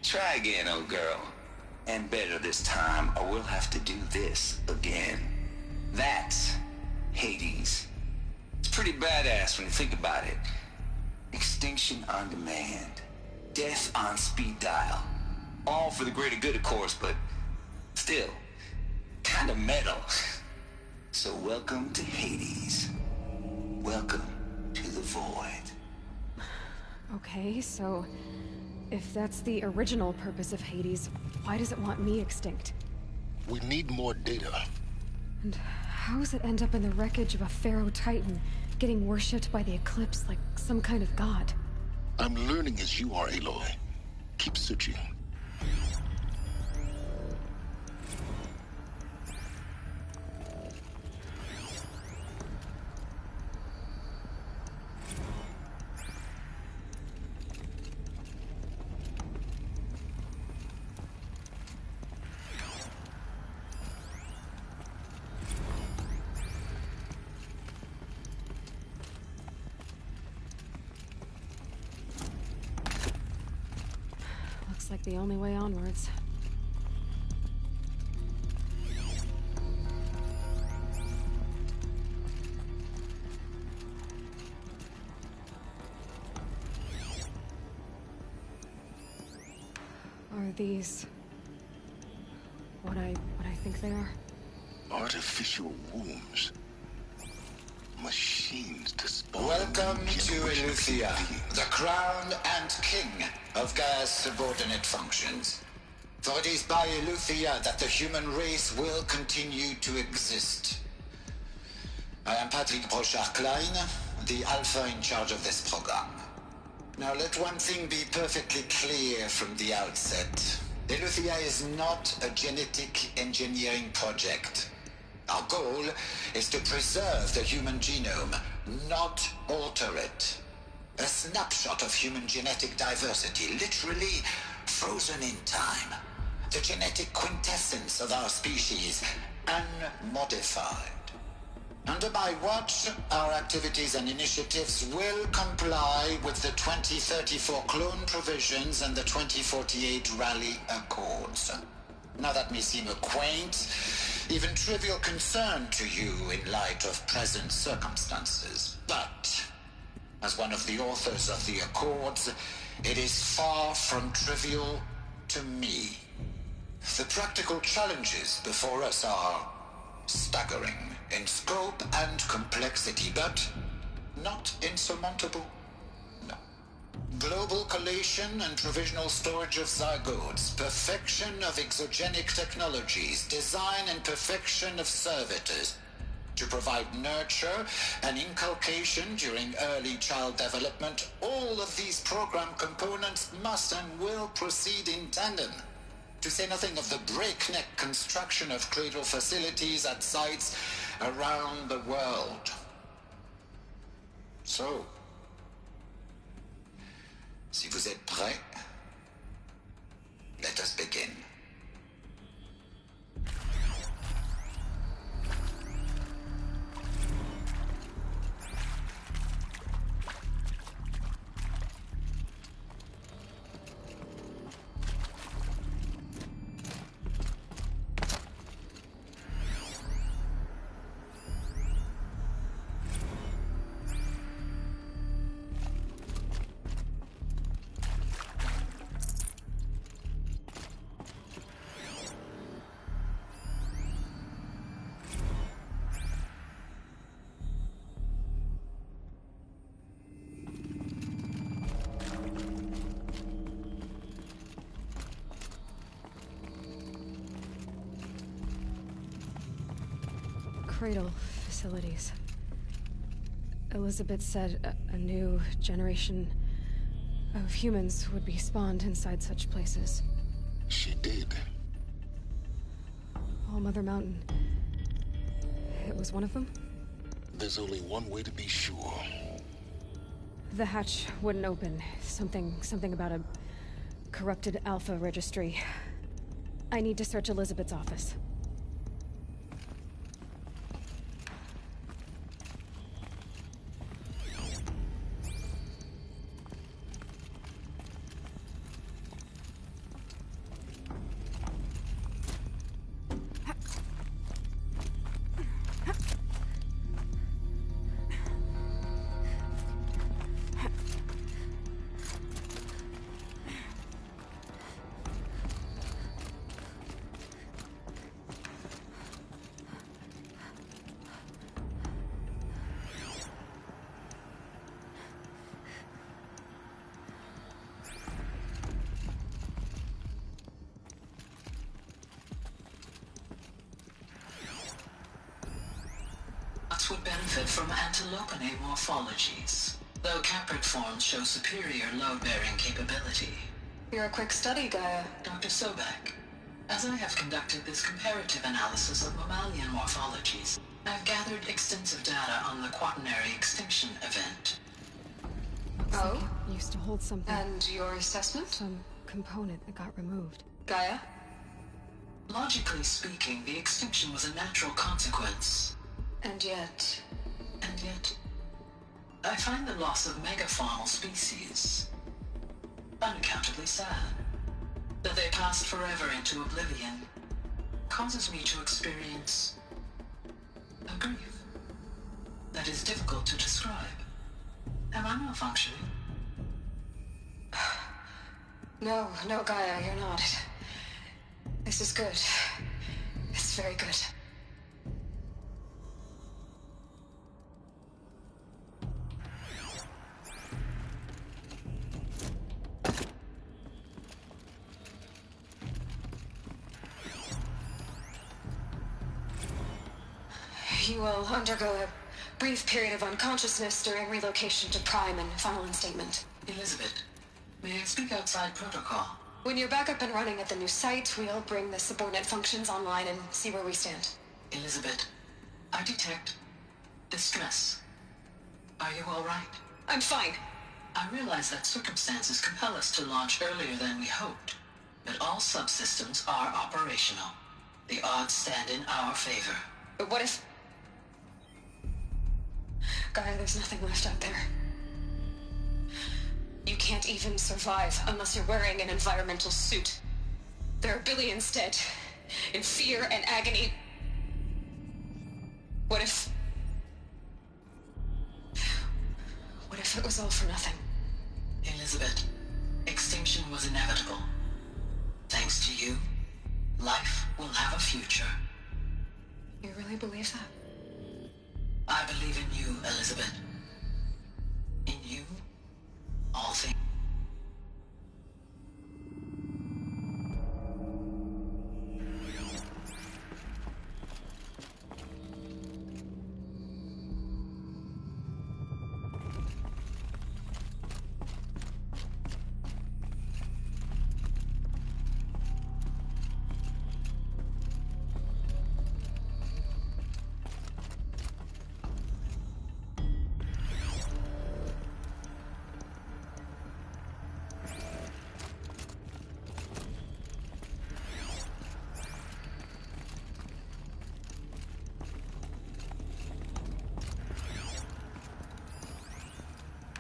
try again, old girl. And better this time, or we'll have to do this again. That's Hades. It's pretty badass when you think about it. Extinction on demand. Death on speed dial. All for the greater good, of course, but still, kinda metal. So welcome to Hades. Welcome to the Void. Okay, so if that's the original purpose of Hades, why does it want me extinct? We need more data. And how does it end up in the wreckage of a Pharaoh Titan, getting worshipped by the Eclipse like some kind of god? I'm learning as you are, Aloy. Keep searching. Like the only way onwards. Are these what I think they are? Artificial wombs. Machines to spawn. Welcome to Eleuthia, the crown and king of Gaia's subordinate functions. For it is by Eleuthia that the human race will continue to exist. I am Patrick Brochard-Klein, the Alpha in charge of this program. Now let one thing be perfectly clear from the outset. Eleuthia is not a genetic engineering project. Our goal is to preserve the human genome, not alter it. A snapshot of human genetic diversity, literally frozen in time. The genetic quintessence of our species, unmodified. Under my watch, our activities and initiatives will comply with the 2034 clone provisions and the 2048 Rally Accords. Now that may seem a quaint, even trivial concern to you in light of present circumstances. But, as one of the authors of the Accords, it is far from trivial to me. The practical challenges before us are staggering in scope and complexity, but not insurmountable. No. Global collation and provisional storage of zygotes, perfection of exogenic technologies, design and perfection of servitors to provide nurture and inculcation during early child development. All of these program components must and will proceed in tandem. To say nothing of the breakneck construction of cradle facilities at sites around the world. So, si vous êtes prêts, let us begin. Cradle facilities. Elizabeth said a new generation of humans would be spawned inside such places. She did. All Mother Mountain. It was one of them? There's only one way to be sure. The hatch wouldn't open. Something about a corrupted Alpha Registry. I need to search Elizabeth's office. would benefit from antilopinate morphologies, though caprid forms show superior load-bearing capability. You're a quick study, Gaia. Dr. Sobek, as I have conducted this comparative analysis of mammalian morphologies, I've gathered extensive data on the quaternary extinction event. Oh? Like it used to hold something. And your assessment? Some component that got removed. Gaia? Logically speaking, the extinction was a natural consequence. And yet, I find the loss of megafaunal species unaccountably sad. That they passed forever into oblivion causes me to experience a grief that is difficult to describe. Am I malfunctioning? No, Gaia, you're not. This is good. It's very good. You will undergo a brief period of unconsciousness during relocation to Prime and final instatement. Elizabeth, may I speak outside protocol? When you're back up and running at the new site, we'll bring the subordinate functions online and see where we stand. Elizabeth, I detect distress. Are you all right? I'm fine. I realize that circumstances compel us to launch earlier than we hoped, but all subsystems are operational. The odds stand in our favor. But what if... Gaia, there's nothing left out there. You can't even survive unless you're wearing an environmental suit. There are billions dead, in fear and agony. What if it was all for nothing? Elizabeth, extinction was inevitable. Thanks to you, life will have a future. You really believe that? I believe in you, Elizabeth. In you, all things.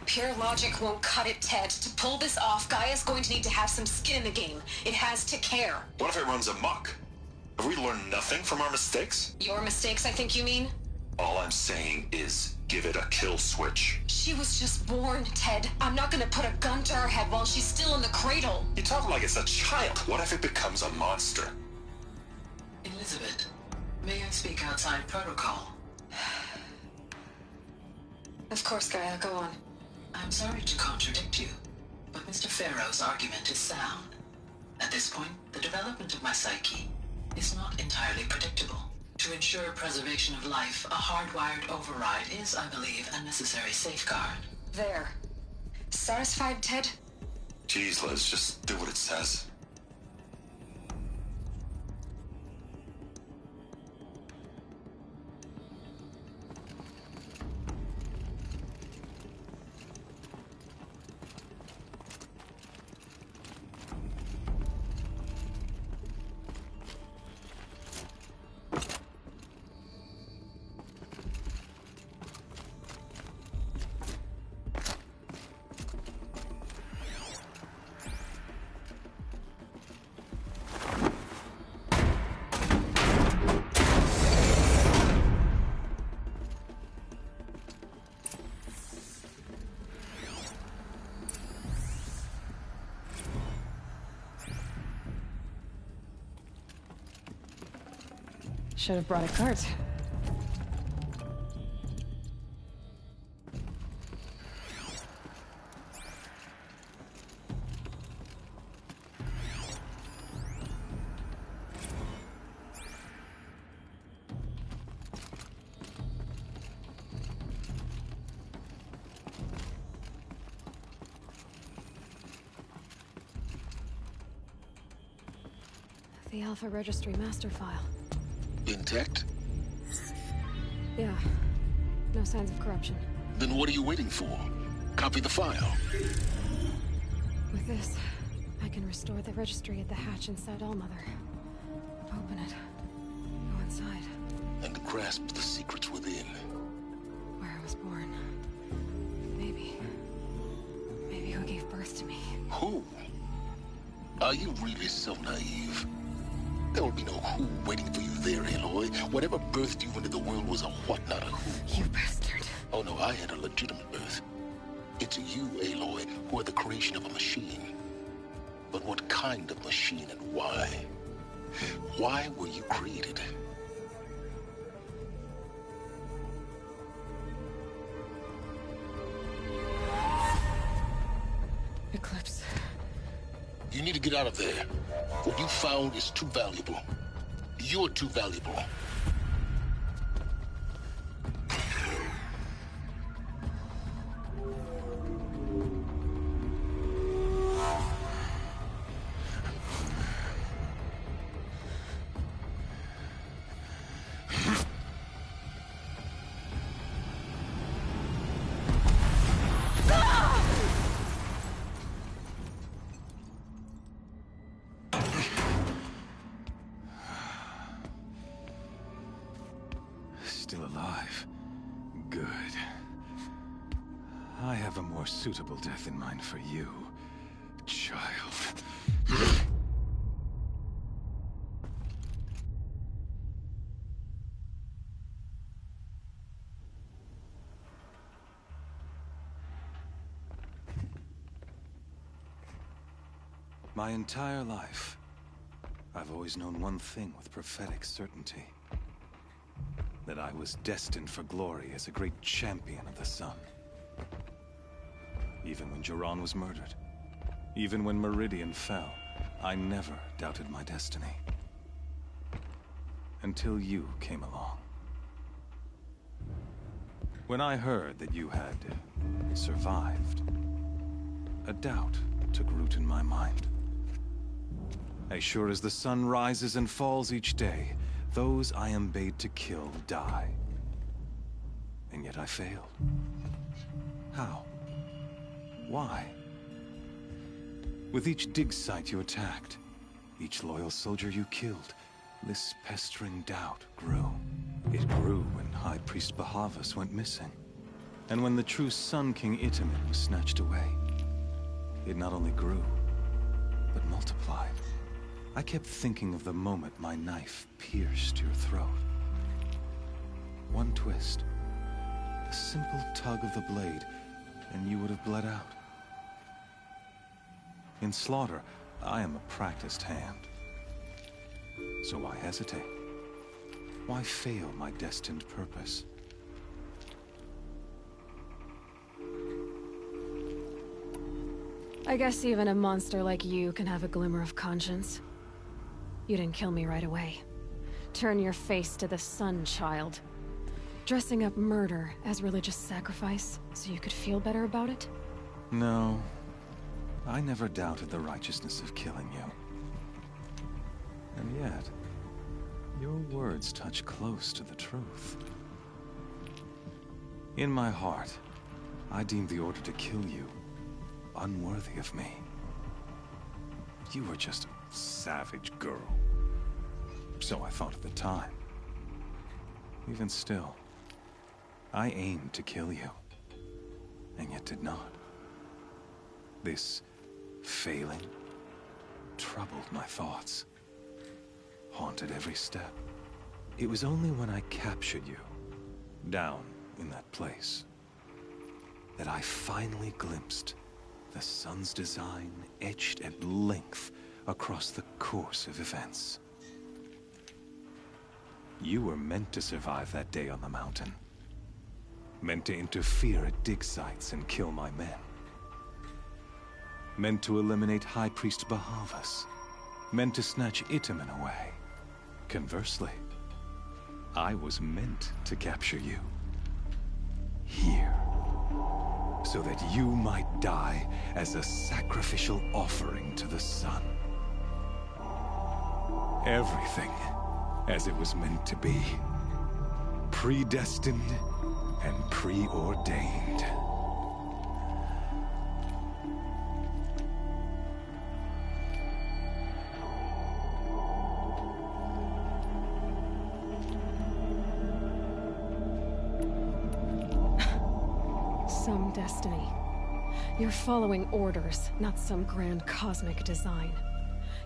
Pure logic won't cut it, Ted. To pull this off, Gaia's going to need to have some skin in the game. It has to care. What if it runs amok? Have we learned nothing from our mistakes? Your mistakes, I think you mean? All I'm saying is, give it a kill switch. She was just born, Ted. I'm not gonna put a gun to her head while she's still in the cradle. You talk like it's a child. What if it becomes a monster? Elizabeth, may I speak outside protocol? Of course, Gaia, go on. I'm sorry to contradict you, but Mr. Faro's argument is sound. At this point, the development of my psyche is not entirely predictable. To ensure preservation of life, a hardwired override is, I believe, a necessary safeguard. There. Satisfied, Ted? Jeez, Liz, just do what it says. Should have brought a cart. The Alpha Registry master file. Intact? Yeah. No signs of corruption. Then what are you waiting for? Copy the file. With this, I can restore the registry at the hatch inside Allmother. Open it. Go inside. And grasp the secrets within. Where I was born. Maybe who gave birth to me. Who? Are you really so naive? There will be no who waiting for you there, Aloy. Whatever birthed you into the world was a what, not a who. You bastard. Oh no, I had a legitimate birth. It's you, Aloy, who are the creation of a machine. But what kind of machine and why? Why were you created? Eclipse. You need to get out of there. What you found is too valuable. You're too valuable. Still alive. Good. I have a more suitable death in mind for you, child. My entire life, I've always known one thing with prophetic certainty. That I was destined for glory as a great champion of the sun. Even when Jiran was murdered, even when Meridian fell, I never doubted my destiny. Until you came along. When I heard that you had survived, a doubt took root in my mind. As sure as the sun rises and falls each day, those I am bade to kill die. And yet I failed. How? Why? With each dig site you attacked, each loyal soldier you killed, this pestering doubt grew. It grew when High Priest Bahavas went missing. And when the true Sun King Itamen was snatched away. It not only grew, but multiplied. I kept thinking of the moment my knife pierced your throat. One twist, a simple tug of the blade, and you would have bled out. In slaughter, I am a practiced hand. So why hesitate? Why fail my destined purpose? I guess even a monster like you can have a glimmer of conscience. You didn't kill me right away. Turn your face to the sun, child. Dressing up murder as religious sacrifice so you could feel better about it? No. I never doubted the righteousness of killing you. And yet, your words touch close to the truth. In my heart, I deemed the order to kill you unworthy of me. You were just a savage girl. So I thought at the time. Even still, I aimed to kill you, and yet did not. This failing troubled my thoughts, haunted every step. It was only when I captured you, down in that place, that I finally glimpsed the sun's design etched at length across the course of events. You were meant to survive that day on the mountain. Meant to interfere at dig sites and kill my men. Meant to eliminate High Priest Bahavas. Meant to snatch Itamen away. Conversely, I was meant to capture you. Here. So that you might die as a sacrificial offering to the sun. Everything as it was meant to be. Predestined and preordained. Some destiny. You're following orders, not some grand cosmic design.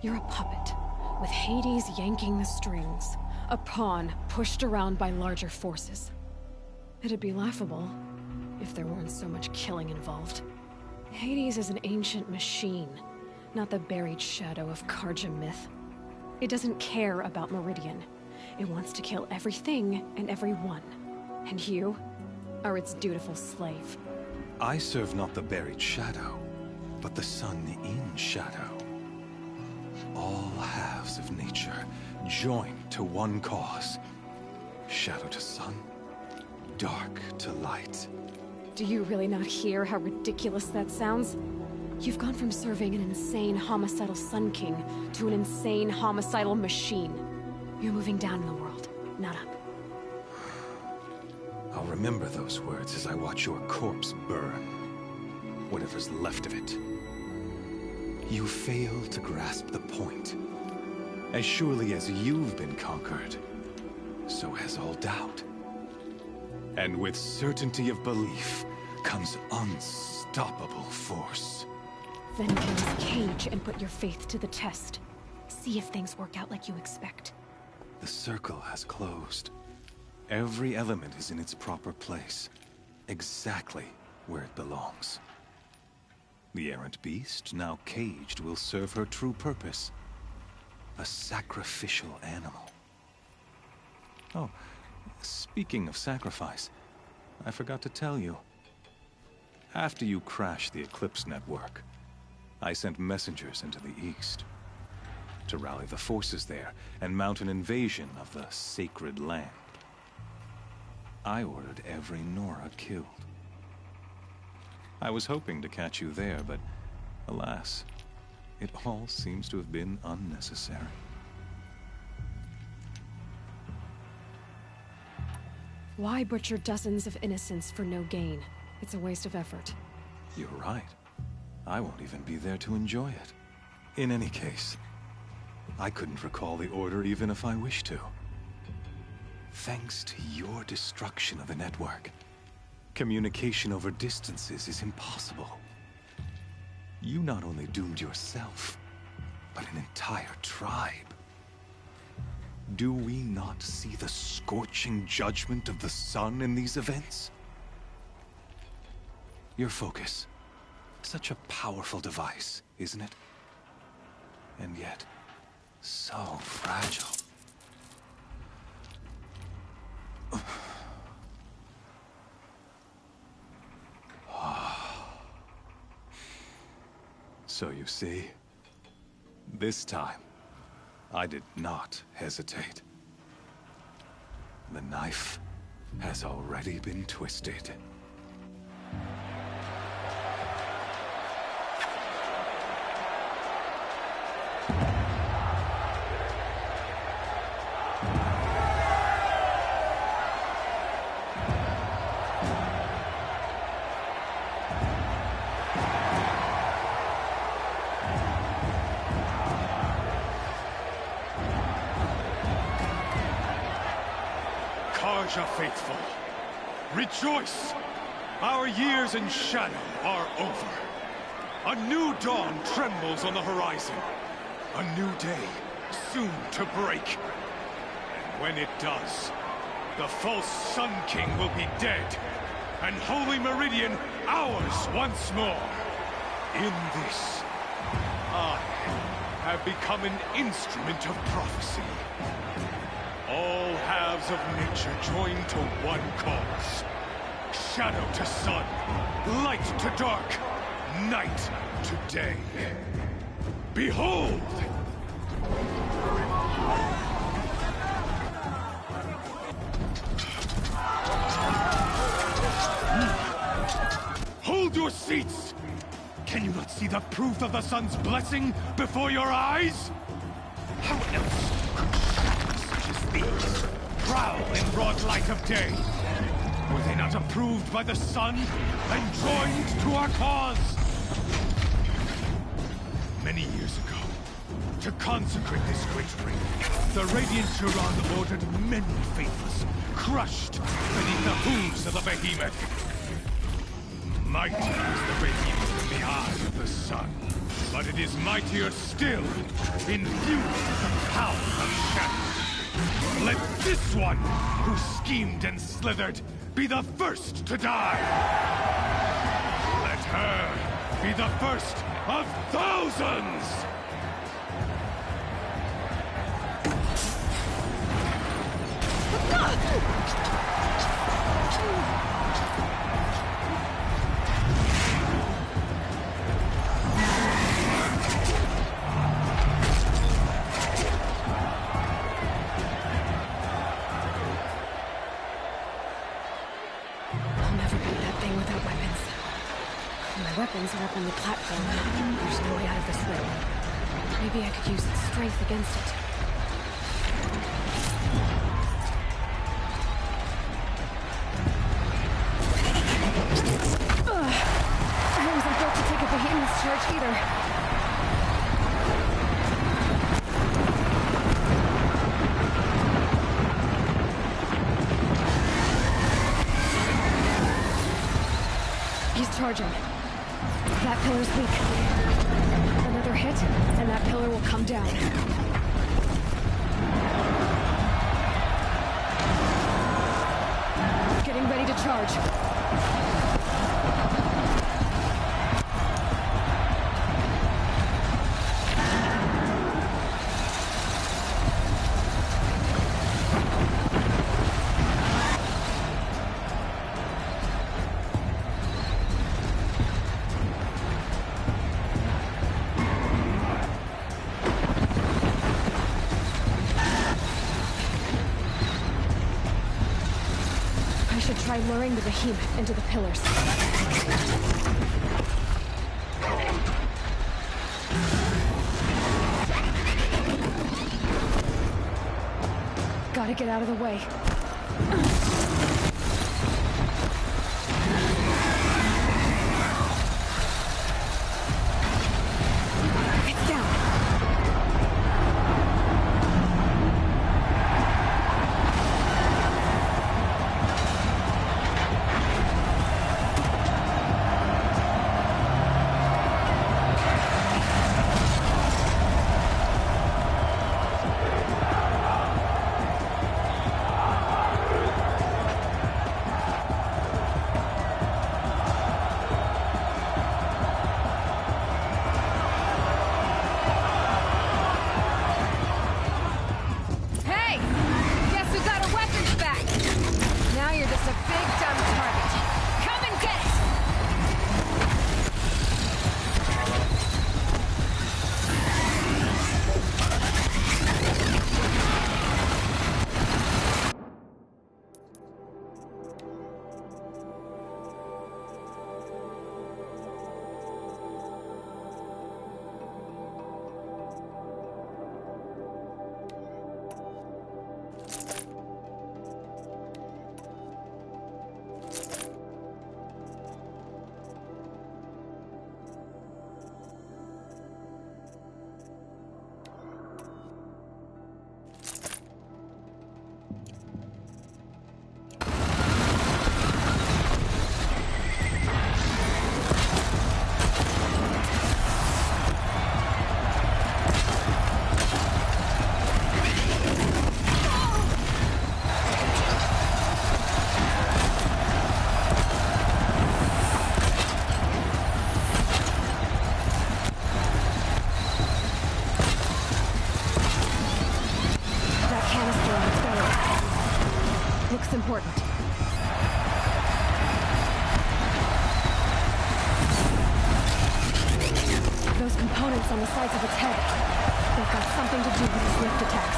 You're a puppet, with Hades yanking the strings. A pawn pushed around by larger forces. It'd be laughable if there weren't so much killing involved. Hades is an ancient machine, not the buried shadow of Carja myth. It doesn't care about Meridian. It wants to kill everything and everyone. And you are its dutiful slave. I serve not the buried shadow, but the sun in shadow. All halves of nature joined to one cause. Shadow to sun, dark to light. Do you really not hear how ridiculous that sounds? You've gone from serving an insane homicidal Sun King to an insane homicidal machine. You're moving down in the world, not up. I'll remember those words as I watch your corpse burn. Whatever's left of it. You fail to grasp the point. As surely as you've been conquered, so has all doubt. And with certainty of belief comes unstoppable force. Then get in this cage and put your faith to the test. See if things work out like you expect. The circle has closed. Every element is in its proper place, exactly where it belongs. The errant beast, now caged, will serve her true purpose. A sacrificial animal. Oh, speaking of sacrifice, I forgot to tell you. After you crashed the Eclipse network, I sent messengers into the east to rally the forces there and mount an invasion of the sacred land. I ordered every Nora killed. I was hoping to catch you there, but alas, it all seems to have been unnecessary. Why butcher dozens of innocents for no gain? It's a waste of effort. You're right. I won't even be there to enjoy it. In any case, I couldn't recall the order even if I wished to. Thanks to your destruction of the network, communication over distances is impossible. You not only doomed yourself, but an entire tribe. Do we not see the scorching judgment of the sun in these events? Your focus. Such a powerful device, isn't it? And yet, so fragile. So you see, this time, I did not hesitate. The knife has already been twisted. Carja faithful, rejoice! Our years in shadow are over. A new dawn trembles on the horizon. A new day soon to break. And when it does, the false Sun King will be dead, and Holy Meridian ours once more. In this, I have become an instrument of prophecy. All halves of nature join to one cause. Shadow to sun, light to dark, night to day. Behold! Hold your seats! Can you not see the proof of the sun's blessing before your eyes? How else prowl in broad light of day? Were they not approved by the sun and joined to our cause? Many years ago, to consecrate this great ring, the Radiant Turan ordered many faithless, crushed beneath the hooves of the behemoth. Mighty is the behemoth in the eye of the sun, but it is mightier still, infused with the power of shadow. Let this one, who schemed and slithered, be the first to die! Let her be the first of thousands! Weapons are up on the platform. There's no way out of this thing. Maybe I could use strength against it. I wasn't built to take a behemoth's charge either. He's charging. That pillar's weak. Another hit, and that pillar will come down. Getting ready to charge. Try luring the behemoth into the pillars. Gotta get out of the way. It's down. Important. Those components on the sides of its head, they've got something to do with its lift attacks.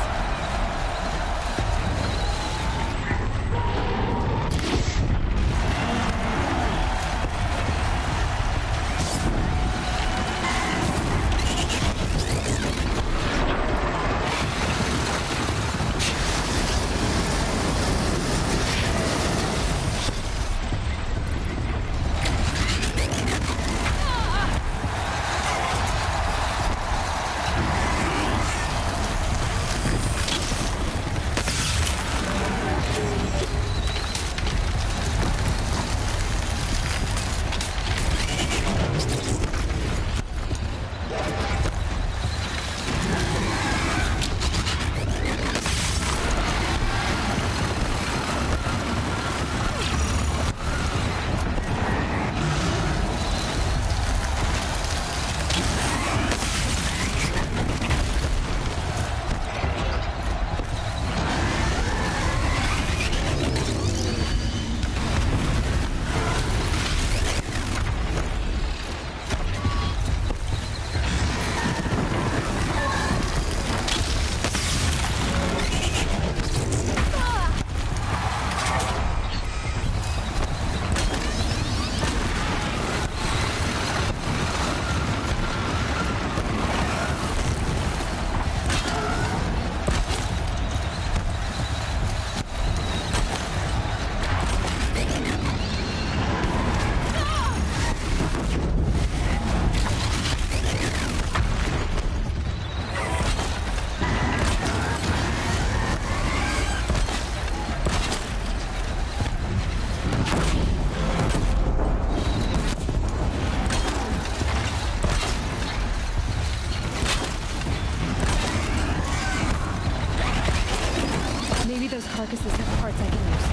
Maybe those carcasses have parts I can use.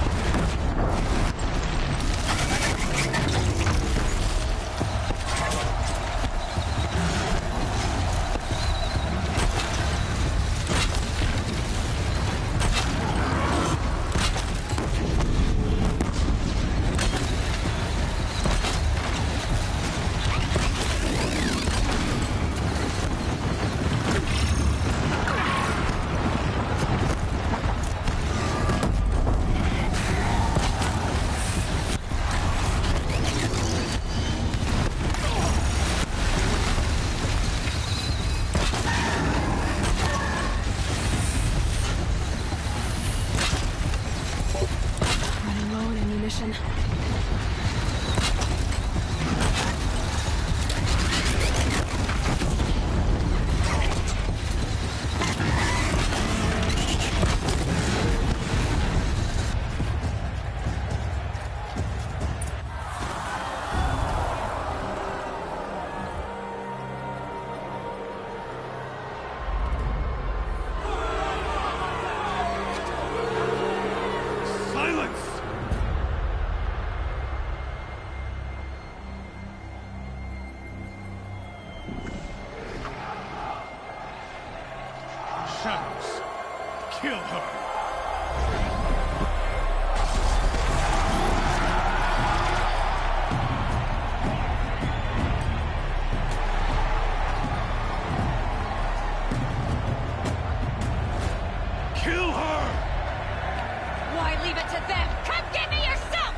Shadows. Kill her. Kill her! Why leave it to them? Come get me yourself!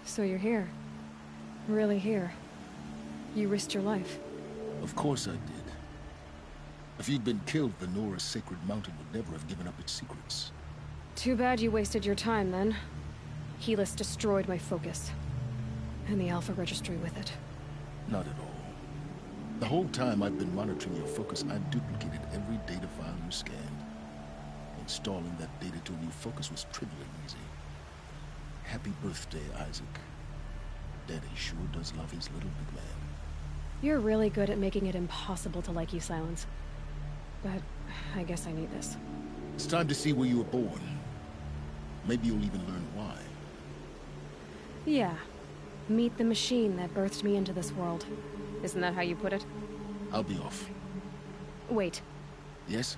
So you're here. Really here. You risked your life. Of course I did. If you'd been killed, the Nora's sacred mountain would never have given up its secrets. Too bad you wasted your time, then. Helis destroyed my focus. And the Alpha Registry with it. Not at all. The whole time I've been monitoring your focus, I've duplicated every data file you scanned. Installing that data to a new focus was trivial and easy. Happy birthday, Isaac. Daddy sure does love his little big man. You're really good at making it impossible to like you, Sylens. But I guess I need this. It's time to see where you were born. Maybe you'll even learn why. Yeah. Meet the machine that birthed me into this world. Isn't that how you put it? I'll be off. Wait. Yes?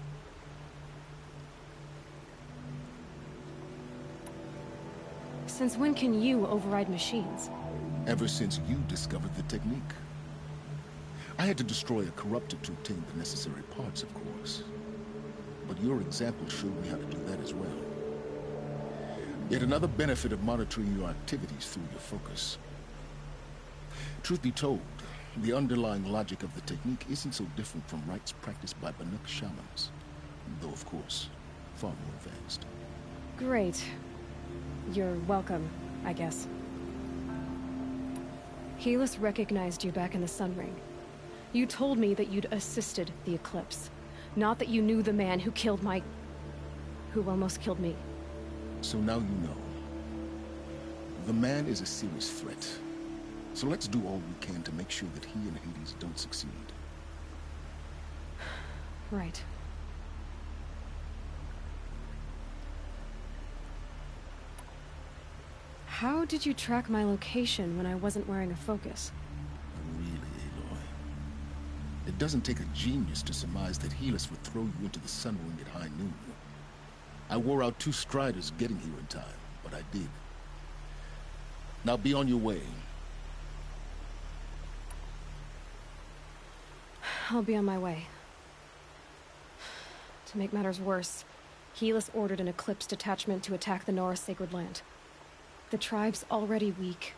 Since when can you override machines? Ever since you discovered the technique. I had to destroy a corruptor to obtain the necessary parts, of course. But your example showed me how to do that as well. Yet another benefit of monitoring your activities through your focus. Truth be told, the underlying logic of the technique isn't so different from rites practiced by Banuk shamans. Though, of course, far more advanced. Great. You're welcome, I guess. Helis recognized you back in the Sun Ring. You told me that you'd assisted the Eclipse. Not that you knew the man who killed who almost killed me. So now you know. The man is a serious threat. So let's do all we can to make sure that he and Hades don't succeed. Right. How did you track my location when I wasn't wearing a focus? Really, Aloy. It doesn't take a genius to surmise that Helis would throw you into the sun ring at high noon. I wore out 2 striders getting here in time, but I did. Now be on your way. I'll be on my way. To make matters worse, Helis ordered an Eclipse detachment to attack the Nora Sacred Land. The tribe's already weak.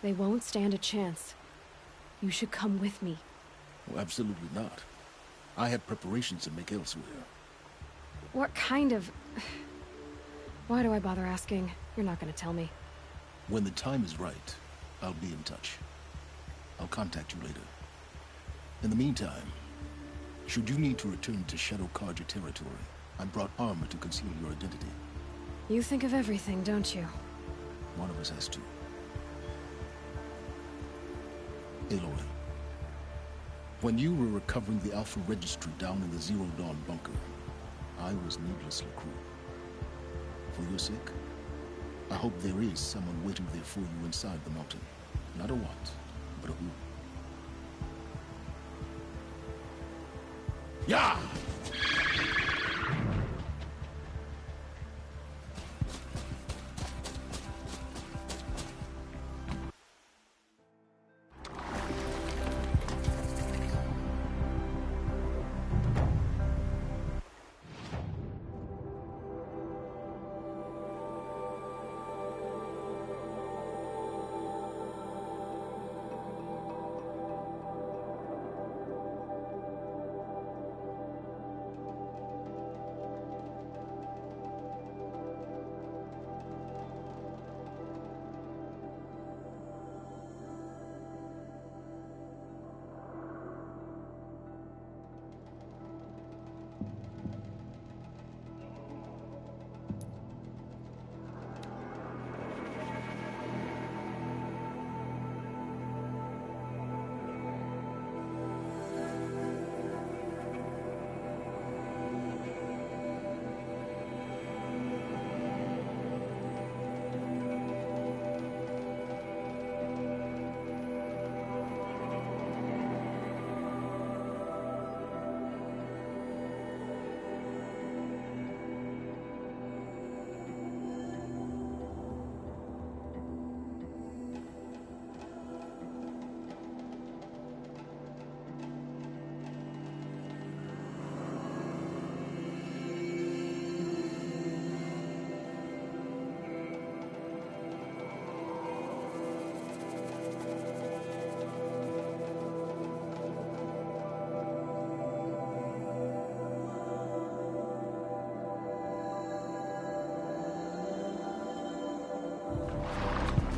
They won't stand a chance. You should come with me. Well, absolutely not. I have preparations to make elsewhere. What kind of... Why do I bother asking? You're not gonna tell me. When the time is right, I'll be in touch. I'll contact you later. In the meantime, should you need to return to Shadow Carja territory, I brought armor to conceal your identity. You think of everything, don't you? One of us has to. Aloy, when you were recovering the Alpha Registry down in the Zero Dawn bunker, I was needlessly cruel. For your sake, I hope there is someone waiting there for you inside the mountain. Not a what, but a who. Yeah!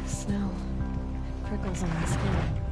Snow. Prickles on my skin.